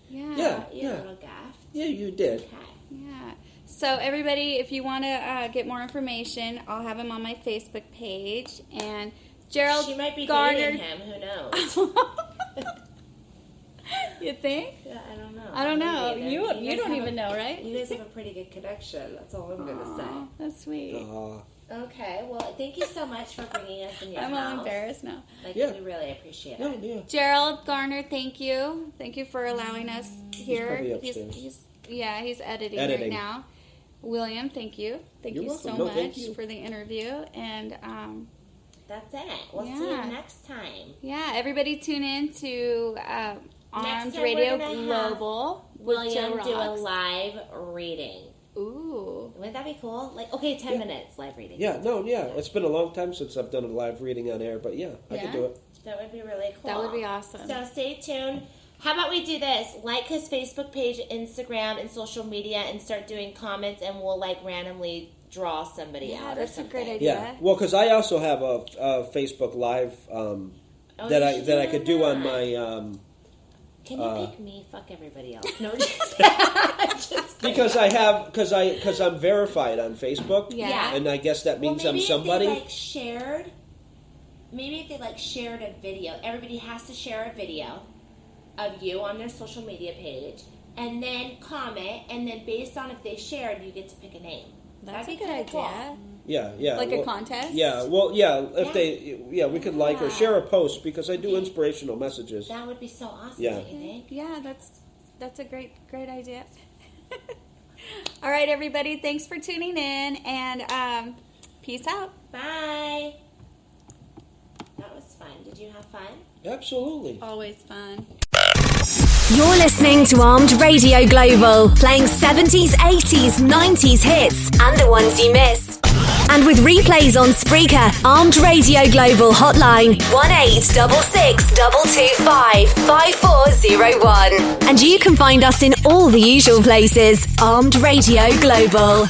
Speaker 3: Yeah.
Speaker 4: You little gaff.
Speaker 5: Yeah, you did.
Speaker 4: Okay.
Speaker 3: Yeah. So, everybody, if you want to get more information, I'll have him on my Facebook page. And Jerald,
Speaker 4: she might be
Speaker 3: Garner,
Speaker 4: dating him. Who knows?
Speaker 3: You think?
Speaker 4: Yeah, I don't know.
Speaker 3: I don't know.
Speaker 4: Maybe.
Speaker 3: You don't even know, right?
Speaker 4: You guys have a pretty good connection. That's all I'm going to say.
Speaker 3: That's sweet.
Speaker 4: Okay, well, thank you so much for bringing us in your
Speaker 3: I'm
Speaker 4: house.
Speaker 3: all embarrassed now.
Speaker 4: We really appreciate it.
Speaker 5: Yeah.
Speaker 3: Jerald, Garner, thank you. Thank you for allowing us here.
Speaker 5: He's probably upstairs.
Speaker 3: He's editing right now. William, thank you. Thank you so much for the interview. And
Speaker 4: that's it. We'll see you next time.
Speaker 3: Yeah, everybody tune in to Armed Radio Global with
Speaker 4: William do a
Speaker 3: JOEROXX.
Speaker 4: live reading.
Speaker 3: Ooh.
Speaker 4: Wouldn't that be cool? 10 minutes live reading.
Speaker 5: Yeah, it's been a long time since I've done a live reading on air, but I can do it.
Speaker 4: That would be really cool.
Speaker 3: That would be awesome.
Speaker 4: So stay tuned. How about we do this? Like his Facebook page, Instagram, and social media, and start doing comments, and we'll randomly draw somebody out.
Speaker 3: Yeah, that's
Speaker 4: a
Speaker 3: great idea.
Speaker 5: Yeah, well, because I also have a Facebook Live that I could do on my.
Speaker 4: Can you pick me? Fuck everybody else. No, just
Speaker 5: because I'm verified on Facebook.
Speaker 3: Yeah.
Speaker 5: And I guess that means I'm somebody.
Speaker 4: Maybe if they shared a video. Everybody has to share a video of you on their social media page, and then comment, and then based on if they shared, you get to pick a name.
Speaker 3: That's a good idea.
Speaker 4: Cool.
Speaker 5: Yeah.
Speaker 3: Like a contest?
Speaker 5: Yeah, well, we could like or share a post because I do inspirational messages.
Speaker 4: That would be so awesome,
Speaker 5: Yeah.
Speaker 4: don't you think?
Speaker 3: Yeah, that's a great idea. All right, everybody, thanks for tuning in, and peace out.
Speaker 4: Bye. That was fun. Did you have fun?
Speaker 5: Absolutely.
Speaker 3: Always fun.
Speaker 2: You're listening to Armed Radio Global, playing 70s, 80s, 90s hits and the ones you missed. And with replays on Spreaker, Armed Radio Global hotline 1866 225 5401. And you can find us in all the usual places. Armed Radio Global.